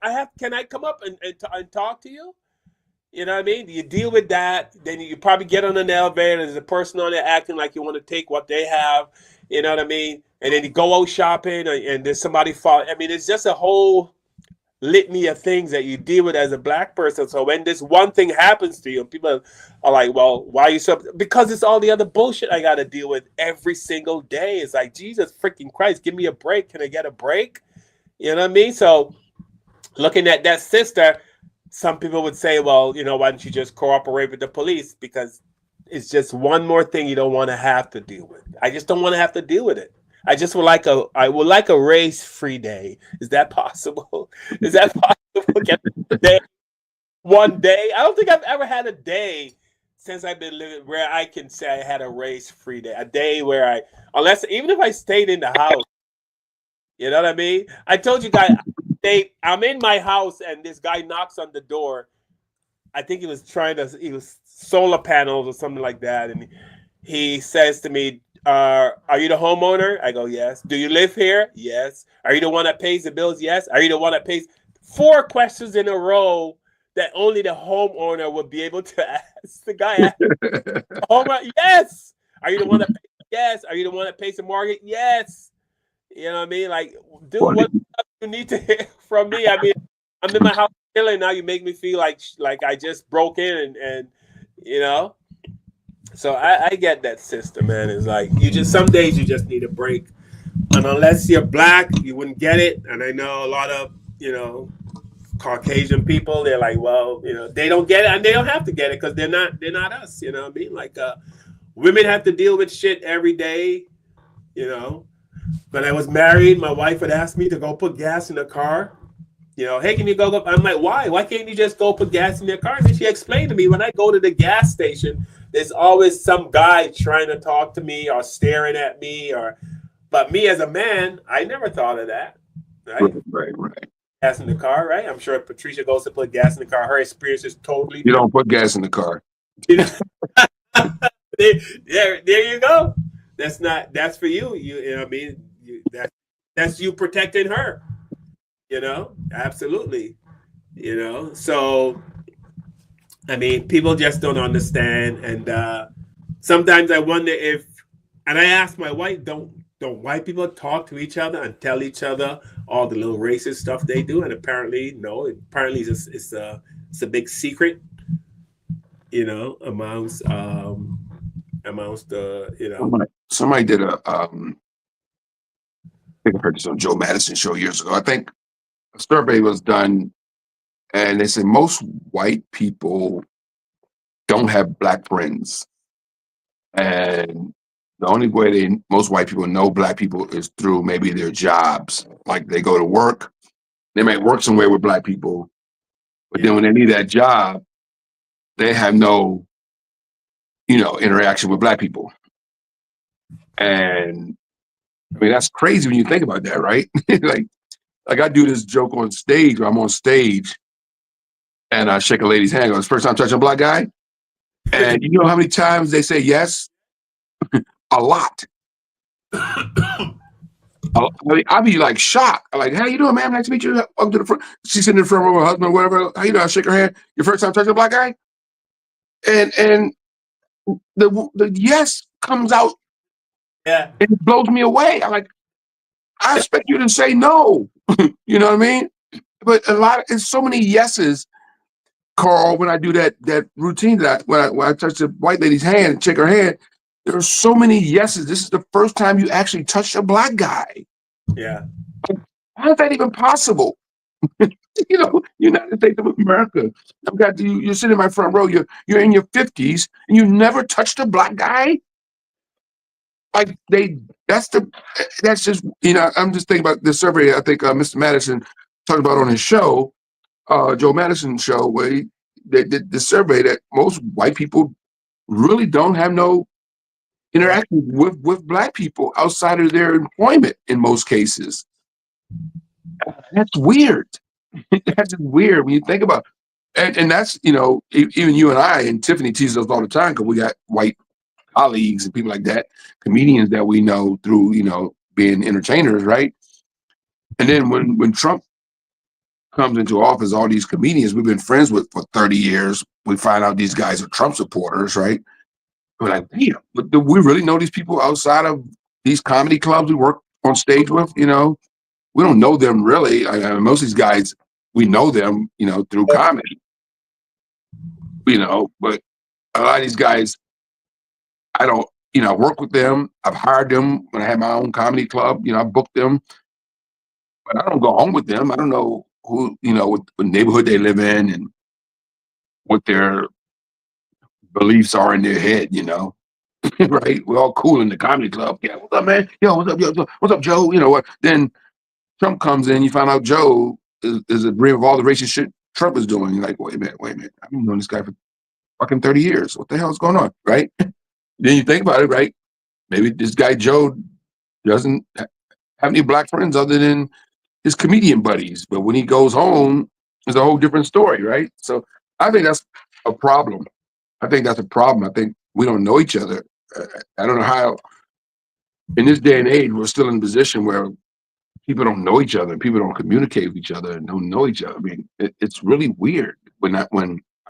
I have. Can I come up and talk to you? You know what I mean? You deal with that. Then you probably get on an elevator. There's a person on there acting like you want to take what they have. You know what I mean? And then you go out shopping, and there's somebody fall. I mean, it's just a whole litany of things that you deal with as a black person. So when this one thing happens to you, people are like, well, why are you so? Because it's all the other bullshit I got to deal with every single day. It's like, Jesus freaking Christ, give me a break. Can I get a break? You know what I mean? So looking at that sister, some people would say, well, why don't you just cooperate with the police? Because it's just one more thing you don't want to have to deal with. I just don't want to have to deal with it. I would like a race-free day. Is that possible? Is that possible? Get a day, one day? I don't think I've ever had a day since I've been living where I can say I had a race-free day. A day where even if I stayed in the house, you know what I mean? I told you guys, I'm in my house and this guy knocks on the door. I think he was solar panels or something like that. And he says to me, are you the homeowner? I go, yes. Do you live here? Yes. Are you the one that pays the bills? Yes. Are you the one that pays? 4 questions in a row that only the homeowner would be able to ask. The guy asked, homeowner, yes. Are you the one that pays? Yes. Are you the one that pays the mortgage? Yes. You know what I mean? Like, dude, what you need to hear from me? I mean, I'm in my house chilling now. You make me feel like I just broke in and So I get that system, man. It's like some days you just need a break, and unless you're black, you wouldn't get it. And I know a lot of Caucasian people. They're like, well, they don't get it, and they don't have to get it because they're not us. You know what I mean? Like women have to deal with shit every day. When I was married, my wife would ask me to go put gas in the car. Hey, can you go up? I'm like, why? Why can't you just go put gas in your car? And she explained to me, when I go to the gas station, there's always some guy trying to talk to me or staring at me. But me as a man, I never thought of that. Right. Gas in the car, right? I'm sure if Patricia goes to put gas in the car, her experience is totally You don't put gas in the car. there you go. That's for you. You know what I mean? That's you protecting her. Absolutely. So I mean, people just don't understand, and sometimes I wonder and I ask my wife, don't white people talk to each other and tell each other all the little racist stuff they do? And apparently, no. Apparently, it's a big secret, amongst the Somebody did I think I heard this on Joe Madison show years ago. I think a survey was done, and they said most white people don't have black friends, and the only way most white people know black people is through maybe their jobs. Like they go to work, they might work somewhere with black people, but then when they need that job, they have no, interaction with black people. And I mean, that's crazy when you think about that, right? like I do this joke on stage where I'm on stage and I shake a lady's hand. It's first time touching a black guy. And you know how many times they say yes? A lot. I'll be like shocked. I'm like, how you doing, man? Nice to meet you. Welcome to the front. She's sitting in the front row with her husband or whatever. How you doing? I shake her hand. Your first time touching a black guy? And the yes comes out. Yeah. And it blows me away. I'm like, I expect you to say no. You know what I mean? But it's so many yeses, Carl, when I do that routine when I touch the white lady's hand and shake her hand, There are so many yeses. This is the first time you actually touched a black guy. Yeah. How is that even possible? You know, United States of America. I've got you. You're sitting in my front row. You're in your 50s, and you never touched a black guy. Like that's just I'm just thinking about this survey. I think Mr. Madison talked about on his show, Joe Madison show, where they did the survey that most white people really don't have no interaction with black people outside of their employment in most cases. That's weird. That's just weird when you think about it. And that's, even you and I and Tiffany teases us all the time because we got white colleagues and people like that, comedians that we know through, being entertainers, right? And then when Trump comes into office, all these comedians we've been friends with for 30 years, we find out these guys are Trump supporters, right? We're like, damn, but do we really know these people outside of these comedy clubs we work on stage with? We don't know them really. Most of these guys, we know them, through comedy, but a lot of these guys, I don't, work with them. I've hired them when I had my own comedy club, I booked them, but I don't go home with them. I don't know who, what neighborhood they live in and what their beliefs are in their head, right? We're all cool in the comedy club. Yeah, what's up, man? Yo, what's up, yo? What's up, Joe? You know what? Then Trump comes in, you find out Joe is agreeing with all the racist shit Trump is doing. You're like, wait a minute. I've been knowing this guy for fucking 30 years. What the hell is going on, right? Then you think about it, right? Maybe this guy Joe doesn't have any black friends other than his comedian buddies. But when he goes home, it's a whole different story, right? So I think that's a problem. I think we don't know each other. I don't know how, in this day and age, we're still in a position where people don't know each other, people don't communicate with each other, and don't know each other. I mean, it's really weird when I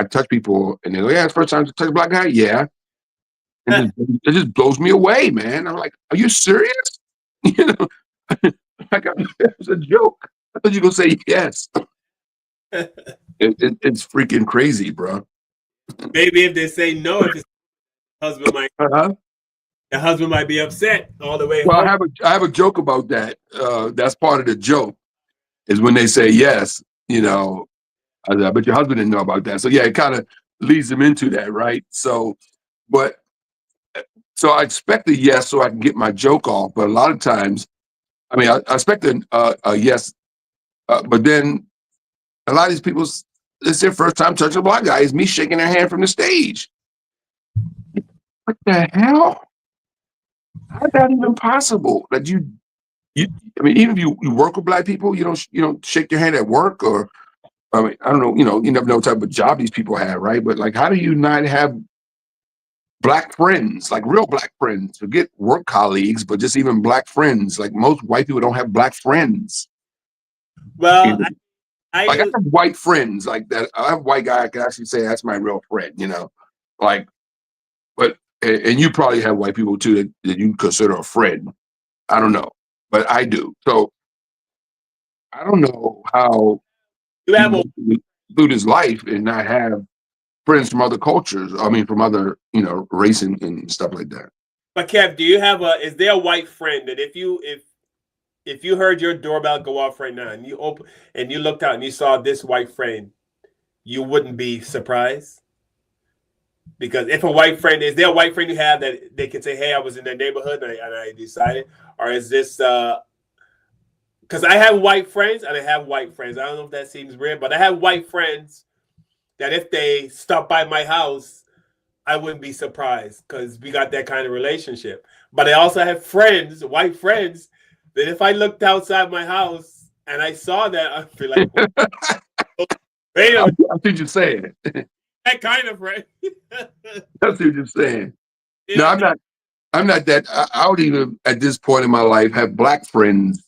touch people and they go, "Yeah, it's the first time to touch a black guy." Yeah, and it just blows me away, man. I'm like, "Are you serious?" You know, like it was a joke. I thought you were gonna say yes. It's freaking crazy, bro. Maybe if they say no, if his husband might, the husband might be upset all the way Well, home. I have a joke about that. That's part of the joke is when they say yes. But your husband didn't know about that. So yeah, it kind of leads them into that, right? So I expect a yes so I can get my joke off. But a lot of times, I mean, I expect a yes, but then a lot of these people, it's their first time touching a black guy. It's me shaking their hand from the stage. What the hell? How's that even possible? That I mean, even if you work with black people, you don't shake their hand at work, or I mean, I don't know, you never know what type of job these people have, right? But like, how do you not have black friends, like real black friends? Forget work colleagues, but just even black friends. Like most white people don't have black friends. Well, I have white friends like that. I have a white guy I can actually say that's my real friend, like, but and you probably have white people too that you consider a friend. I don't know, but I do. So I don't know how you have through this life and not have friends from other cultures. I mean, from other, race and stuff like that. But Kev, is there a white friend that if you heard your doorbell go off right now and you looked out and you saw this white friend, you wouldn't be surprised? Because if is there a white friend you have that they can say, "Hey, I was in that neighborhood and I decided," or is this because I have white friends and I have white friends. I don't know if that seems weird, but I have white friends that if they stop by my house, I wouldn't be surprised because we got that kind of relationship. But I also have friends, white friends, that if I looked outside my house and I saw that, I'd feel like, wait a minute. I see what you're saying. That kind of friend. That's what you're saying. No, I'm not that. I would even at this point in my life have black friends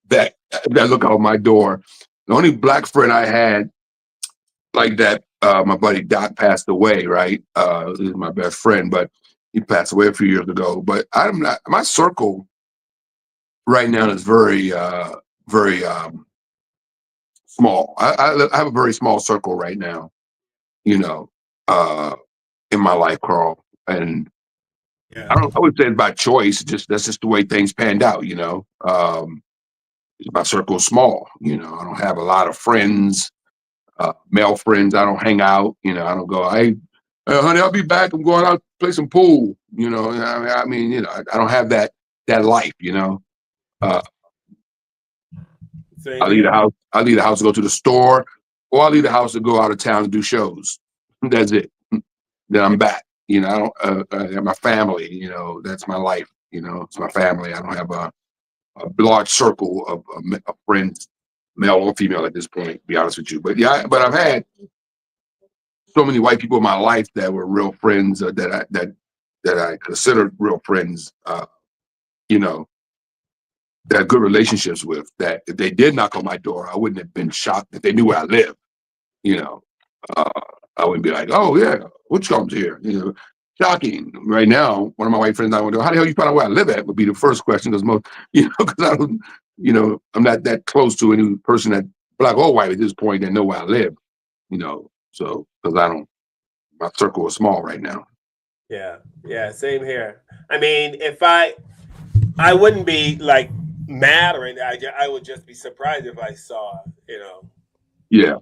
that look out my door. The only black friend I had like that, my buddy Doc passed away, right? This is my best friend, but he passed away a few years ago. But I'm not, my circle right now is very, very small. I have a very small circle right now, in my life, Carl. And I would say it's by choice. Just that's just the way things panned out. My circle's small. I don't have a lot of friends, male friends. I don't hang out. I don't go. Hey, honey, I'll be back. I'm going out to play some pool. I don't have that life. Uh, Same I'll leave the here. house. I'll leave the house to go to the store, or I'll leave the house to go out of town and do shows. That's it. Then I'm back. I don't. I have my family. That's my life. It's my family. I don't have a large circle of friends, male or female, at this point. To be honest with you, but yeah, but I've had so many white people in my life that were real friends, that I considered real friends. You know, that I had good relationships with. That if they did knock on my door, I wouldn't have been shocked if they knew where I lived. You know, uh, I wouldn't be like, "Oh yeah, which comes here?" Shocking. Right now, one of my white friends, I would go, "How the hell you find out where I live at?" Would be the first question, because most, because I don't, I'm not that close to any person that black or white at this point that know where I live. So because I don't, my circle is small right now. Yeah, yeah, same here. I mean, if I wouldn't be like mad or anything. I would just be surprised if I saw, Yeah,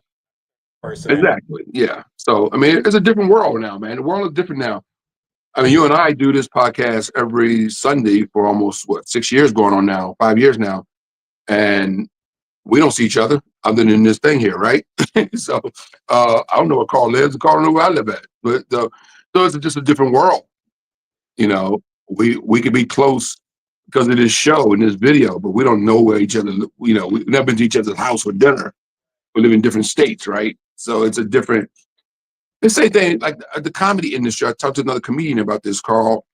person. exactly. Yeah. So I mean, it's a different world now, man. The world is different now. I mean, you and I do this podcast every Sunday for almost 6 years going on now, 5 years now, and we don't see each other other than this thing here, right? So I don't know where Carl lives, and Carl don't know where I live at, but so it's just a different world. We could be close because of this show and this video, but we don't know where each other. We've never been to each other's house for dinner. We live in different states, right? So it's a different. The same thing, like the comedy industry. I talked to another comedian about this, Carl.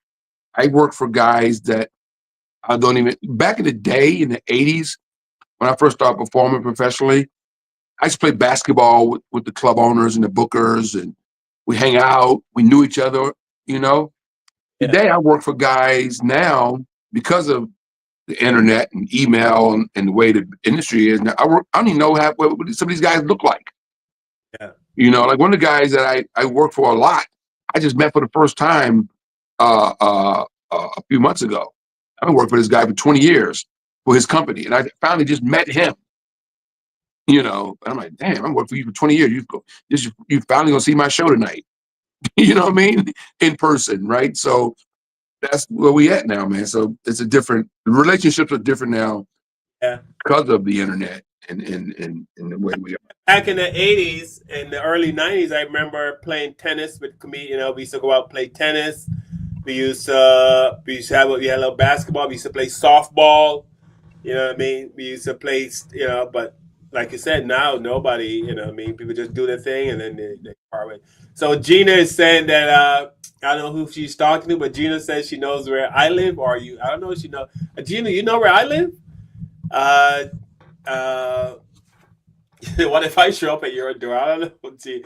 I work for guys that I don't even. Back in the day, in the '80s, when I first started performing professionally, I used to play basketball with the club owners and the bookers, and we hang out. We knew each other. Today, I work for guys now because of the internet and email and the way the industry is. Now, I don't even know what some of these guys look like. Yeah. Like one of the guys that I work for a lot, I just met for the first time a few months ago. I've been working for this guy for 20 years for his company, and I finally just met him. And I'm like, damn, I'm working for you for 20 years. You finally gonna see my show tonight. You know what I mean? In person, right? So that's where we at now, man. So it's relationships are different now Yeah. because of the internet and the way we are. Back in the '80s and the early '90s, I remember playing tennis with comedians. We used to go out and play tennis. We used to have a little basketball. We used to play softball. You know what I mean? We used to play, but like you said, now nobody, people just do their thing and then they part with. So Gina is saying that I don't know who she's talking to, but Gina says she knows where I live. Or I don't know if she knows. Gina, you know where I live? What if I show up at your door? I don't know. Gee.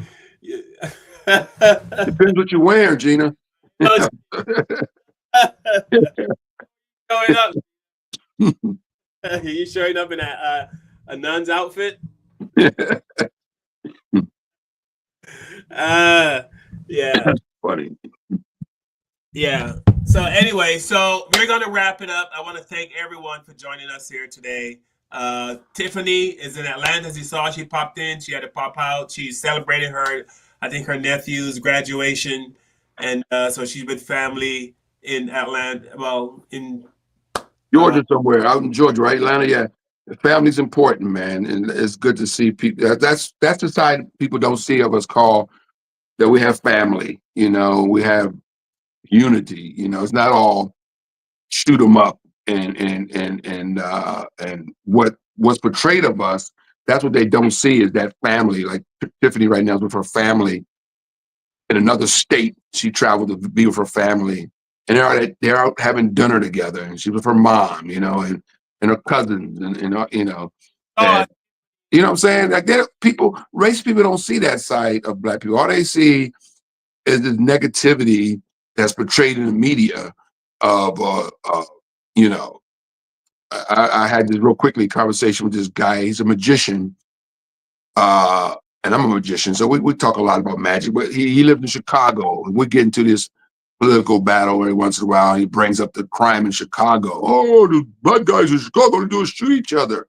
Depends what you wear, Gina. Showing up. You showing up in a nun's outfit? Yeah. Funny. Yeah. So anyway, we're gonna wrap it up. I want to thank everyone for joining us here today. Tiffany is in Atlanta. As you saw, she popped in. She had to pop out. She's celebrating her nephew's graduation, and so she's with family in Atlanta. Well, in Georgia somewhere, out in Georgia, right? Atlanta, yeah. Family's important, man, and it's good to see people. That's the side people don't see of us, Carl, that we have family. We have unity. It's not all shoot 'em up and what's portrayed of us. That's what they don't see is that family. Like Tiffany right now is with her family in another state. She traveled to be with her family, and they're out having dinner together. And she's with her mom, and her cousins, and you know what I'm saying? Like race people don't see that side of black people. All they see is this negativity that's portrayed in the media of I had this real quickly conversation with this guy. He's a magician, and I'm a magician, so we talk a lot about magic. But he lived in Chicago, and we get into this political battle every once in a while. He brings up the crime in Chicago. Oh, the black guys in Chicago to do is shoot each other.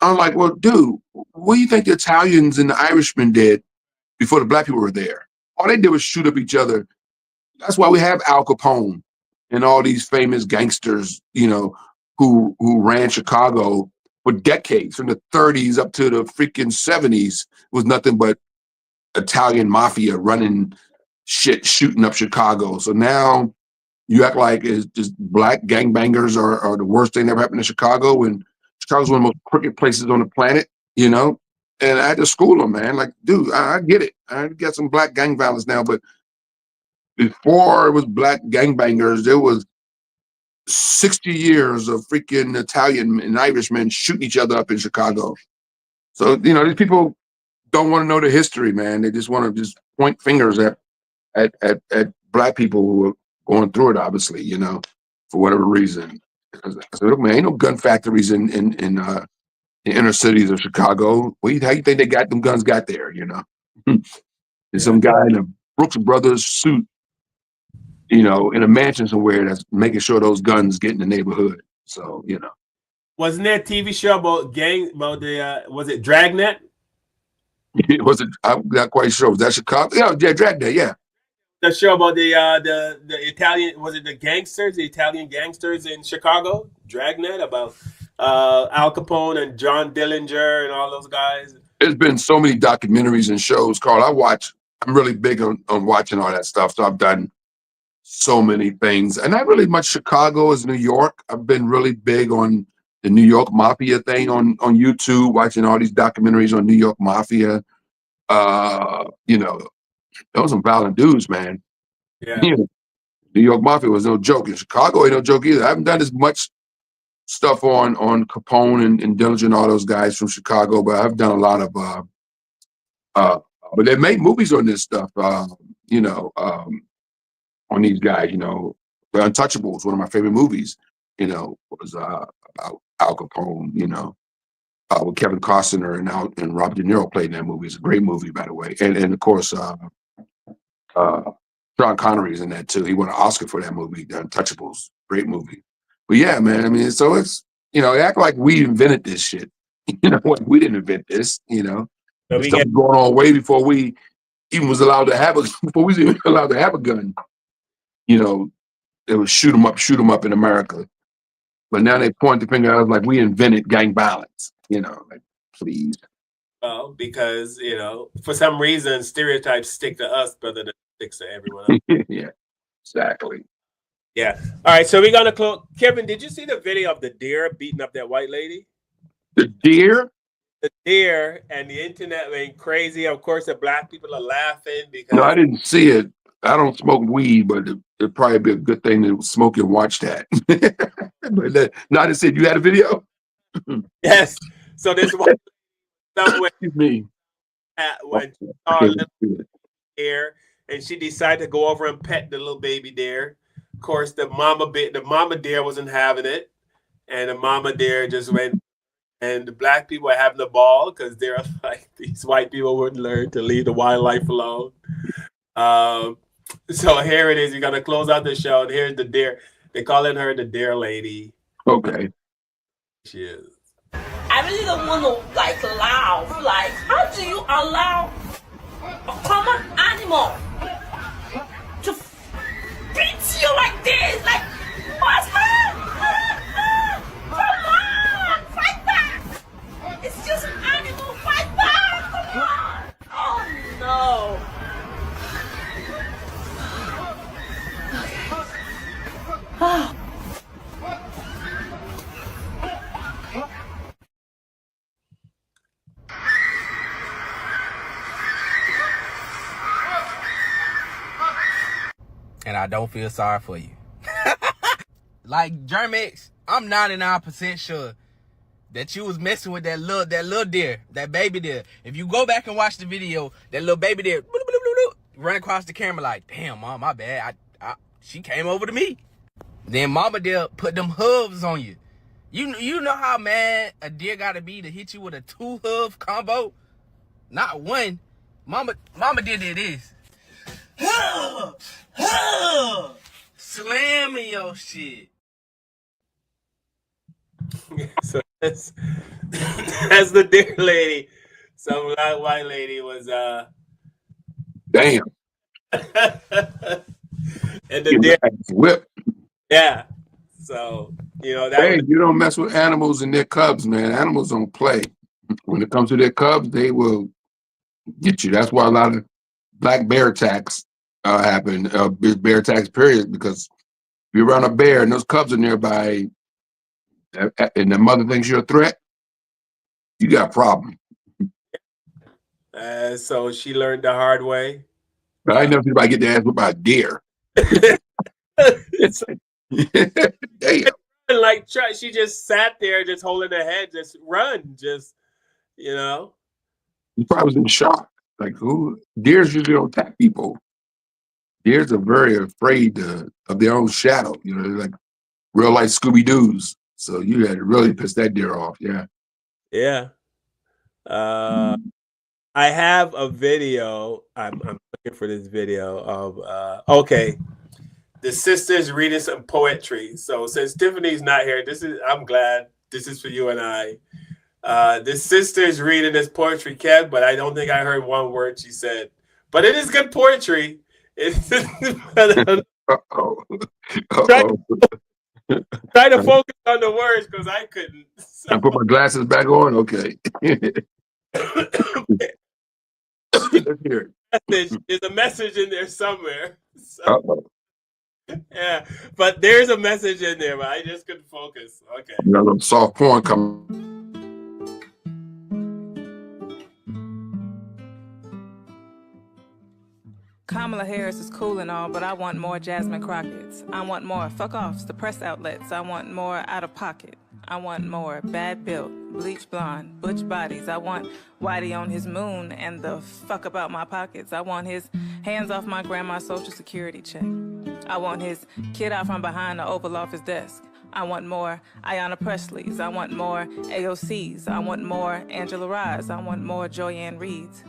I'm like, well, dude, what do you think the Italians and the Irishmen did before the black people were there? All they did was shoot up each other. That's why we have Al Capone and all these famous gangsters, you know, who ran Chicago for decades, from the 30s up to the freaking 70s, was nothing but Italian mafia running shit, shooting up Chicago. So now you act like it's just black gangbangers are the worst thing that ever happened in Chicago, and Chicago's one of the most crooked places on the planet, you know? And I had to school them, man. Like, dude, I get it. I get some black gang violence now, but before it was black gangbangers, there was 60 years of freaking Italian and Irishmen shooting each other up in Chicago. So, you know, these people don't want to know the history, man. They just want to just point fingers at black people who are going through it, obviously, you know, for whatever reason. I said, look, man, ain't no gun factories in inner cities of Chicago. How you think they got them guns got there, you know? There's some guy in a Brooks Brothers suit, you know, in a mansion somewhere that's making sure those guns get in the neighborhood. So, you know. Wasn't there a TV show about was it Dragnet? Was it? I'm not quite sure. Was that Chicago? Yeah, Dragnet, yeah. The show about the Italian, was it the Italian gangsters in Chicago? Dragnet, about Al Capone and John Dillinger and all those guys. There's been so many documentaries and shows, Carl. I'm really big on watching all that stuff. So I've done so many things. And not really much Chicago as New York. I've been really big on the New York Mafia thing on YouTube, watching all these documentaries on New York Mafia. You know, those are some violent dudes, man. Yeah. New York Mafia was no joke. In Chicago ain't no joke either. I haven't done as much stuff on Capone and Dillinger and all those guys from Chicago, but I've done a lot of but they made movies on this stuff, you know, on these guys, you know. The Untouchables, one of my favorite movies, you know, was about Al Capone, you know, with Kevin Costner and Robert De Niro played in that movie. It's a great movie, by the way. And of course, Sean Connery is in that too. He won an Oscar for that movie, The Untouchables. Great movie. But yeah, man, I mean, so it's, you know, they act like we invented this shit. You know, like we didn't invent this, you know. So This stuff was going on way before we even was allowed to have a gun. You know, it was shoot 'em up in America. But now they point the finger at us like we invented gang violence. You know, like, please. Well, because, you know, for some reason, stereotypes stick to us better than sticks to everyone else. Yeah, exactly. Yeah. All right, so we're going to close. Kevin, did you see the video of the deer beating up that white lady? The deer? The deer, and the internet went crazy. Of course, the black people are laughing because... No, I didn't see it. I don't smoke weed, but it'd probably be a good thing to smoke and watch that. But no, I didn't see it. You had a video? Yes. So this one somewhere Excuse me. when she saw a little deer, and she decided to go over and pet the little baby deer. Of course, the mama deer wasn't having it, and the mama deer just went. And the black people are having the ball because they're like, these white people wouldn't learn to leave the wildlife alone. So here it is. You're gonna close out the show, and here's the deer. They're calling her the deer lady. Okay. She is. I really don't want to like laugh. Like, how do you allow a common animal to beat you like this? Like, what's up? Come on, fight back! It's just an animal, fight back! Come on! Oh no! Okay. And I don't feel sorry for you. Like Germix, I'm 99% sure that you was messing with that little deer, that baby deer. If you go back and watch the video, that little baby deer run across the camera like, damn, mom, my bad. She came over to me. Then mama deer put them hooves on you. You know how mad a deer gotta be to hit you with a 2-hoof combo? Not one. Mama did this. me your shit. So that's that's the deer lady. Some white lady was Damn. and the deer Whip. yeah. So that Hey, was you don't mess with animals and their cubs, man. Animals don't play. When it comes to their cubs, they will get you. That's why a lot of black bear attacks happen, bear attacks, period, because if you're around a bear and those cubs are nearby and the mother thinks you're a threat, you got a problem. so she learned the hard way. But I ain't never seen anybody get their ass whipped by a deer. Damn. Like she just sat there, just holding her head, just run, just. He probably was in shock. Like, who? Deers usually don't attack people. Deers are very afraid of their own shadow. They're like real life Scooby Doo's. So you had to really piss that deer off. Yeah. Yeah. I have a video. I'm looking for this video of okay. The sisters reading some poetry. So since Tiffany's not here, I'm glad this is for you and I. The sister's reading this poetry, Kev, but I don't think I heard one word she said. But it is good poetry. Uh-oh. Try to focus on the words because I couldn't. So. I put my glasses back on. Okay. Let's hear it. There's a message in there somewhere. So, Uh-oh. yeah, but there's a message in there, but I just couldn't focus. Okay. You got a little soft porn coming. Kamala Harris is cool and all, but I want more Jasmine Crockett's. I want more fuck-offs, the press outlets. I want more out-of-pocket. I want more bad-built, bleach blonde, butch bodies. I want Whitey on his moon and the fuck about my pockets. I want his hands off my grandma's Social Security check. I want his kid out from behind the Oval Office desk. I want more Ayanna Presley's. I want more AOC's. I want more Angela Rye's. I want more Joyanne Reed's.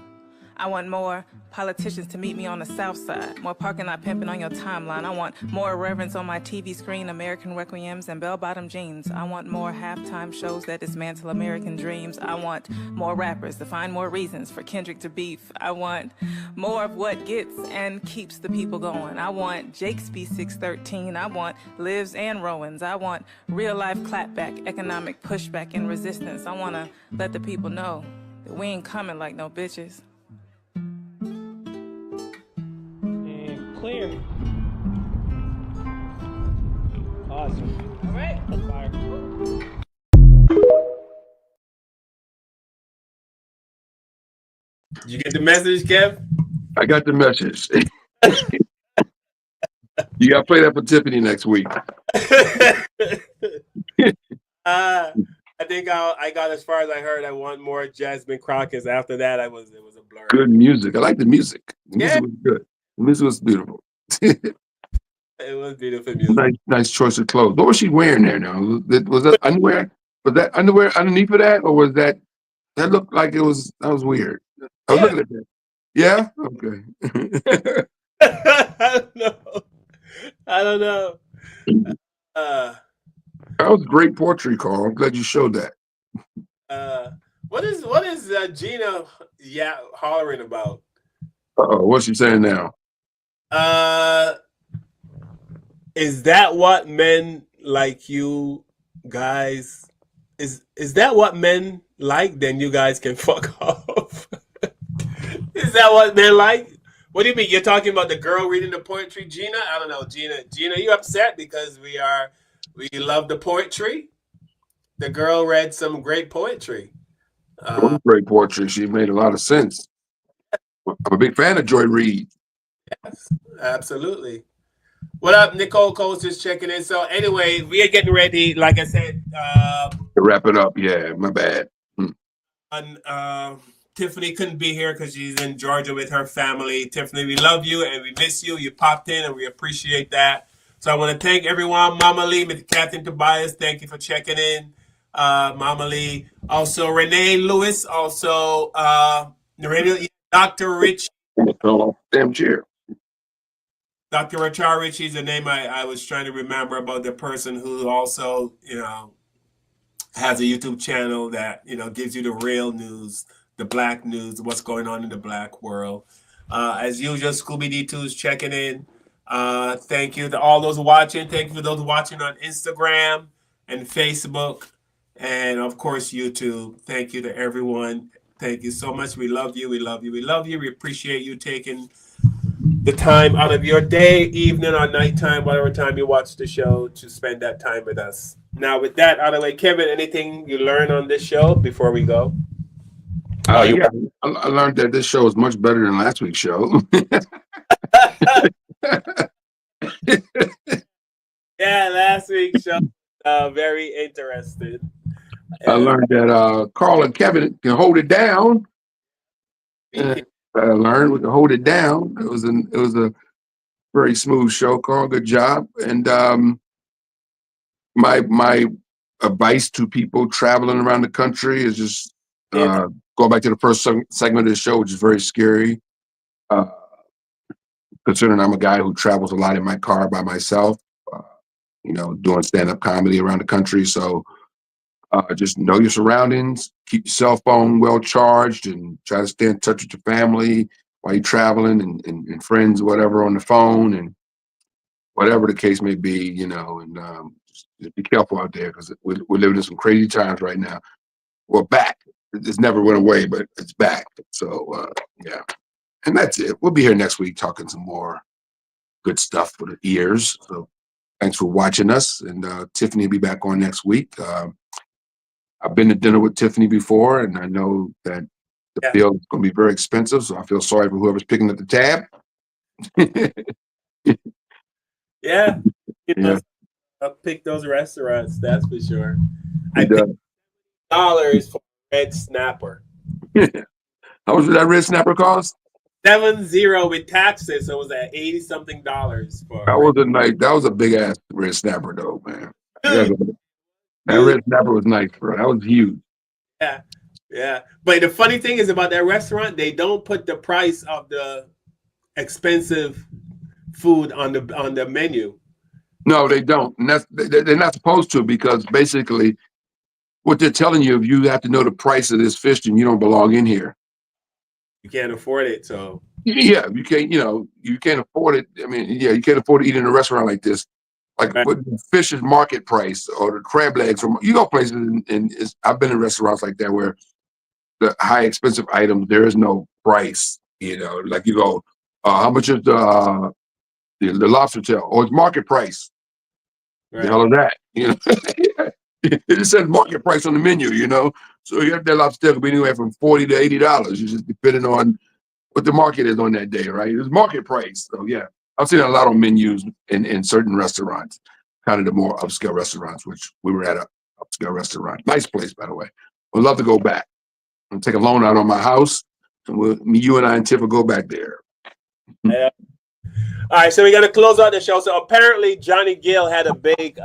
I want more politicians to meet me on the South Side, more parking lot pimping on your timeline. I want more irreverence on my TV screen, American Requiems and bell-bottom jeans. I want more halftime shows that dismantle American dreams. I want more rappers to find more reasons for Kendrick to beef. I want more of what gets and keeps the people going. I want Jake's B613. I want Liv's and Rowan's. I want real-life clapback, economic pushback and resistance. I want to let the people know that we ain't coming like no bitches. Clear. Awesome. All right. Fire. Did you get the message, Kev? I got the message. You got to play that for Tiffany next week. I think I got as far as I heard. I want more Jasmine Crockett's. After that, it was a blur. Good music. I like the music. The music was good. The music was beautiful. It was beautiful music. Nice choice of clothes. What was she wearing there now? Was that underwear? Was that underwear underneath of that? Or was that looked like that was weird. I was looking at that. Yeah? Okay. I don't know. That was great poetry, Carl. I'm glad you showed that. What is Gina hollering about? Uh-oh, what's she saying now? Is that what men like you guys is that what men like? Then you guys can fuck off. Is that what men like? What do you mean? You're talking about the girl reading the poetry, Gina? I don't know, Gina, you upset because we love the poetry? The girl read some great poetry. Great poetry. She made a lot of sense. I'm a big fan of Joy Reid. Yes, absolutely. What up, Nicole Cole's just checking in. So anyway, we are getting ready, like I said. To wrap it up, yeah, my bad. Tiffany couldn't be here because she's in Georgia with her family. Tiffany, we love you and we miss you. You popped in and we appreciate that. So I want to thank everyone. Mama Lee, Captain Tobias, thank you for checking in. Mama Lee. Also, Renee Lewis. Also, Dr. Rich. Damn chair. Dr. Rachar Ritchie is the name I was trying to remember about the person who also, has a YouTube channel that, gives you the real news, the black news, what's going on in the black world. As usual, Scooby D2 is checking in. Thank you to all those watching. Thank you for those watching on Instagram and Facebook and, of course, YouTube. Thank you to everyone. Thank you so much. We love you. We love you. We love you. We appreciate you taking the time out of your day, evening, or nighttime, whatever time you watch the show, to spend that time with us. Now, with that out of the way, Kevin, anything you learned on this show before we go? Yeah, I learned that this show is much better than last week's show. Yeah, last week's show very interesting. I learned that Carl and Kevin can hold it down. I learned we can hold it down. It was a very smooth show, Carl. Good job. And my advice to people traveling around the country is just go back to the first segment of the show, which is very scary. Considering I'm a guy who travels a lot in my car by myself, doing stand-up comedy around the country. So just know your surroundings, keep your cell phone well charged, and try to stay in touch with your family while you're traveling and friends, whatever, on the phone, and whatever the case may be, and just be careful out there, because we're living in some crazy times right now. We're back. It's never went away, but it's back. So, yeah. And that's it. We'll be here next week talking some more good stuff for the ears. So thanks for watching us. And Tiffany will be back on next week. I've been to dinner with Tiffany before, and I know that the bill is going to be very expensive. So I feel sorry for whoever's picking up the tab. Yeah. Yeah. I'll pick those restaurants, that's for sure. I picked $7 for red snapper. How much did that red snapper cost? 70 with taxes, so it was at $80-something for. That was a big ass red snapper though, man. That red snapper was nice, bro. That was huge. Yeah. But the funny thing is about that restaurant, they don't put the price of the expensive food on the menu. No, they don't. And they're not supposed to, because basically what they're telling you, if you have to know the price of this fish, then you don't belong in here. You can't afford it, so. Yeah, you can't. You can't afford it. I mean, yeah, you can't afford to eat in a restaurant like this. Like what fish is market price, or the crab legs, or you go places, and I've been in restaurants like that where the high expensive items, there is no price. Like you go, how much is the lobster tail? Oh, it's market price. Right. The hell is that? It just says market price on the menu. So you have that lobster tail could be anywhere from $40 to $80. You just depending on what the market is on that day, right? It's market price. So yeah, I've seen a lot on menus in certain restaurants, kind of the more upscale restaurants, which we were at a upscale restaurant. Nice place, by the way. Would love to go back. I'm take a loan out on my house, and you and I and Tiff will go back there. Yeah. All right, so we got to close out the show. So apparently Johnny Gill had a big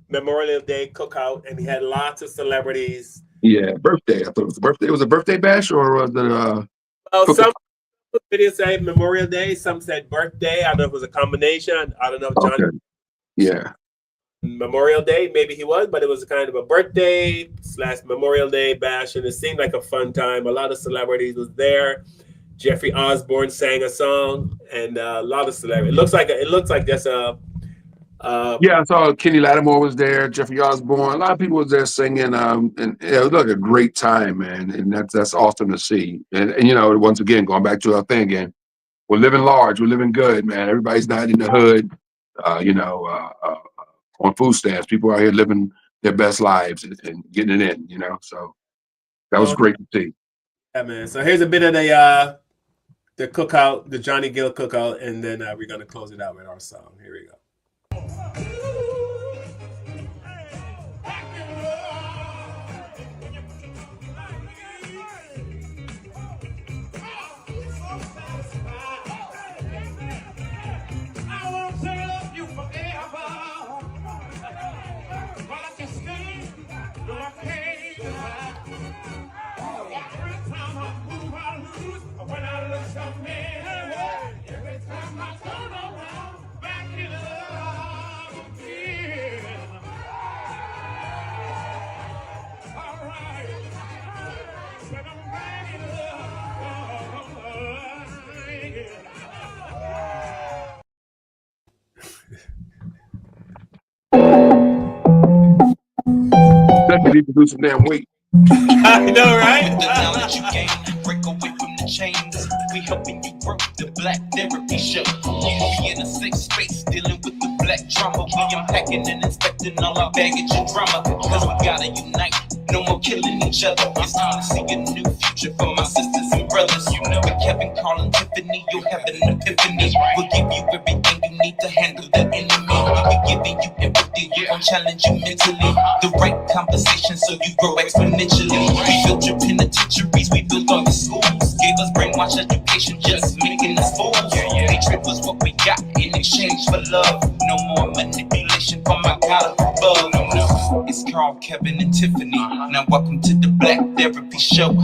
Memorial Day cookout, and he had lots of celebrities. Yeah, birthday. I thought it was a birthday. It was a birthday bash, or was it well, some videos say Memorial Day, some said birthday. I don't know if it was a combination. I don't know if Johnny Memorial Day, maybe he was, but it was kind of a birthday / Memorial Day bash, and it seemed like a fun time. A lot of celebrities was there. Jeffrey Osborne sang a song, and a lot of celebrities. It looks like just a. Yeah, I saw Kenny Lattimore was there, Jeffrey Osborne. A lot of people was there singing, and it was like a great time, man. And that's awesome to see. And once again, going back to our thing again, we're living large, we're living good, man. Everybody's not in the hood, on food stamps. People are here living their best lives and getting it in, So that was great to see. Yeah, man. So here's a bit of the cookout, the Johnny Gill cookout, and then we're gonna close it out with our song. Here we go. Every time I turn around. That could even lose some damn weight. I know, right? The knowledge you gain, break away from the chains. We helping you grow the Black Therapy Show. We in a safe space dealing with the black trauma. We unpacking and inspecting all our baggage and drama. Cause we gotta unite, no more killing each other. It's time to see a new future for my sisters and brothers. You know, with Kevin, Tiffany, you'll have an epiphany. We'll give you everything you need to handle the enemy. We're giving you empathy, we gon' challenge you mentally. The right conversation so you grow exponentially. We built your penitentiaries, we built all the schools. Gave us brainwash education, just making us fools. Hatred was what we got in exchange for love. No more manipulation from my God above. No, it's Carl, Kevin, and Tiffany. Now welcome to the Black Therapy Show.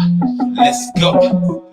Let's go.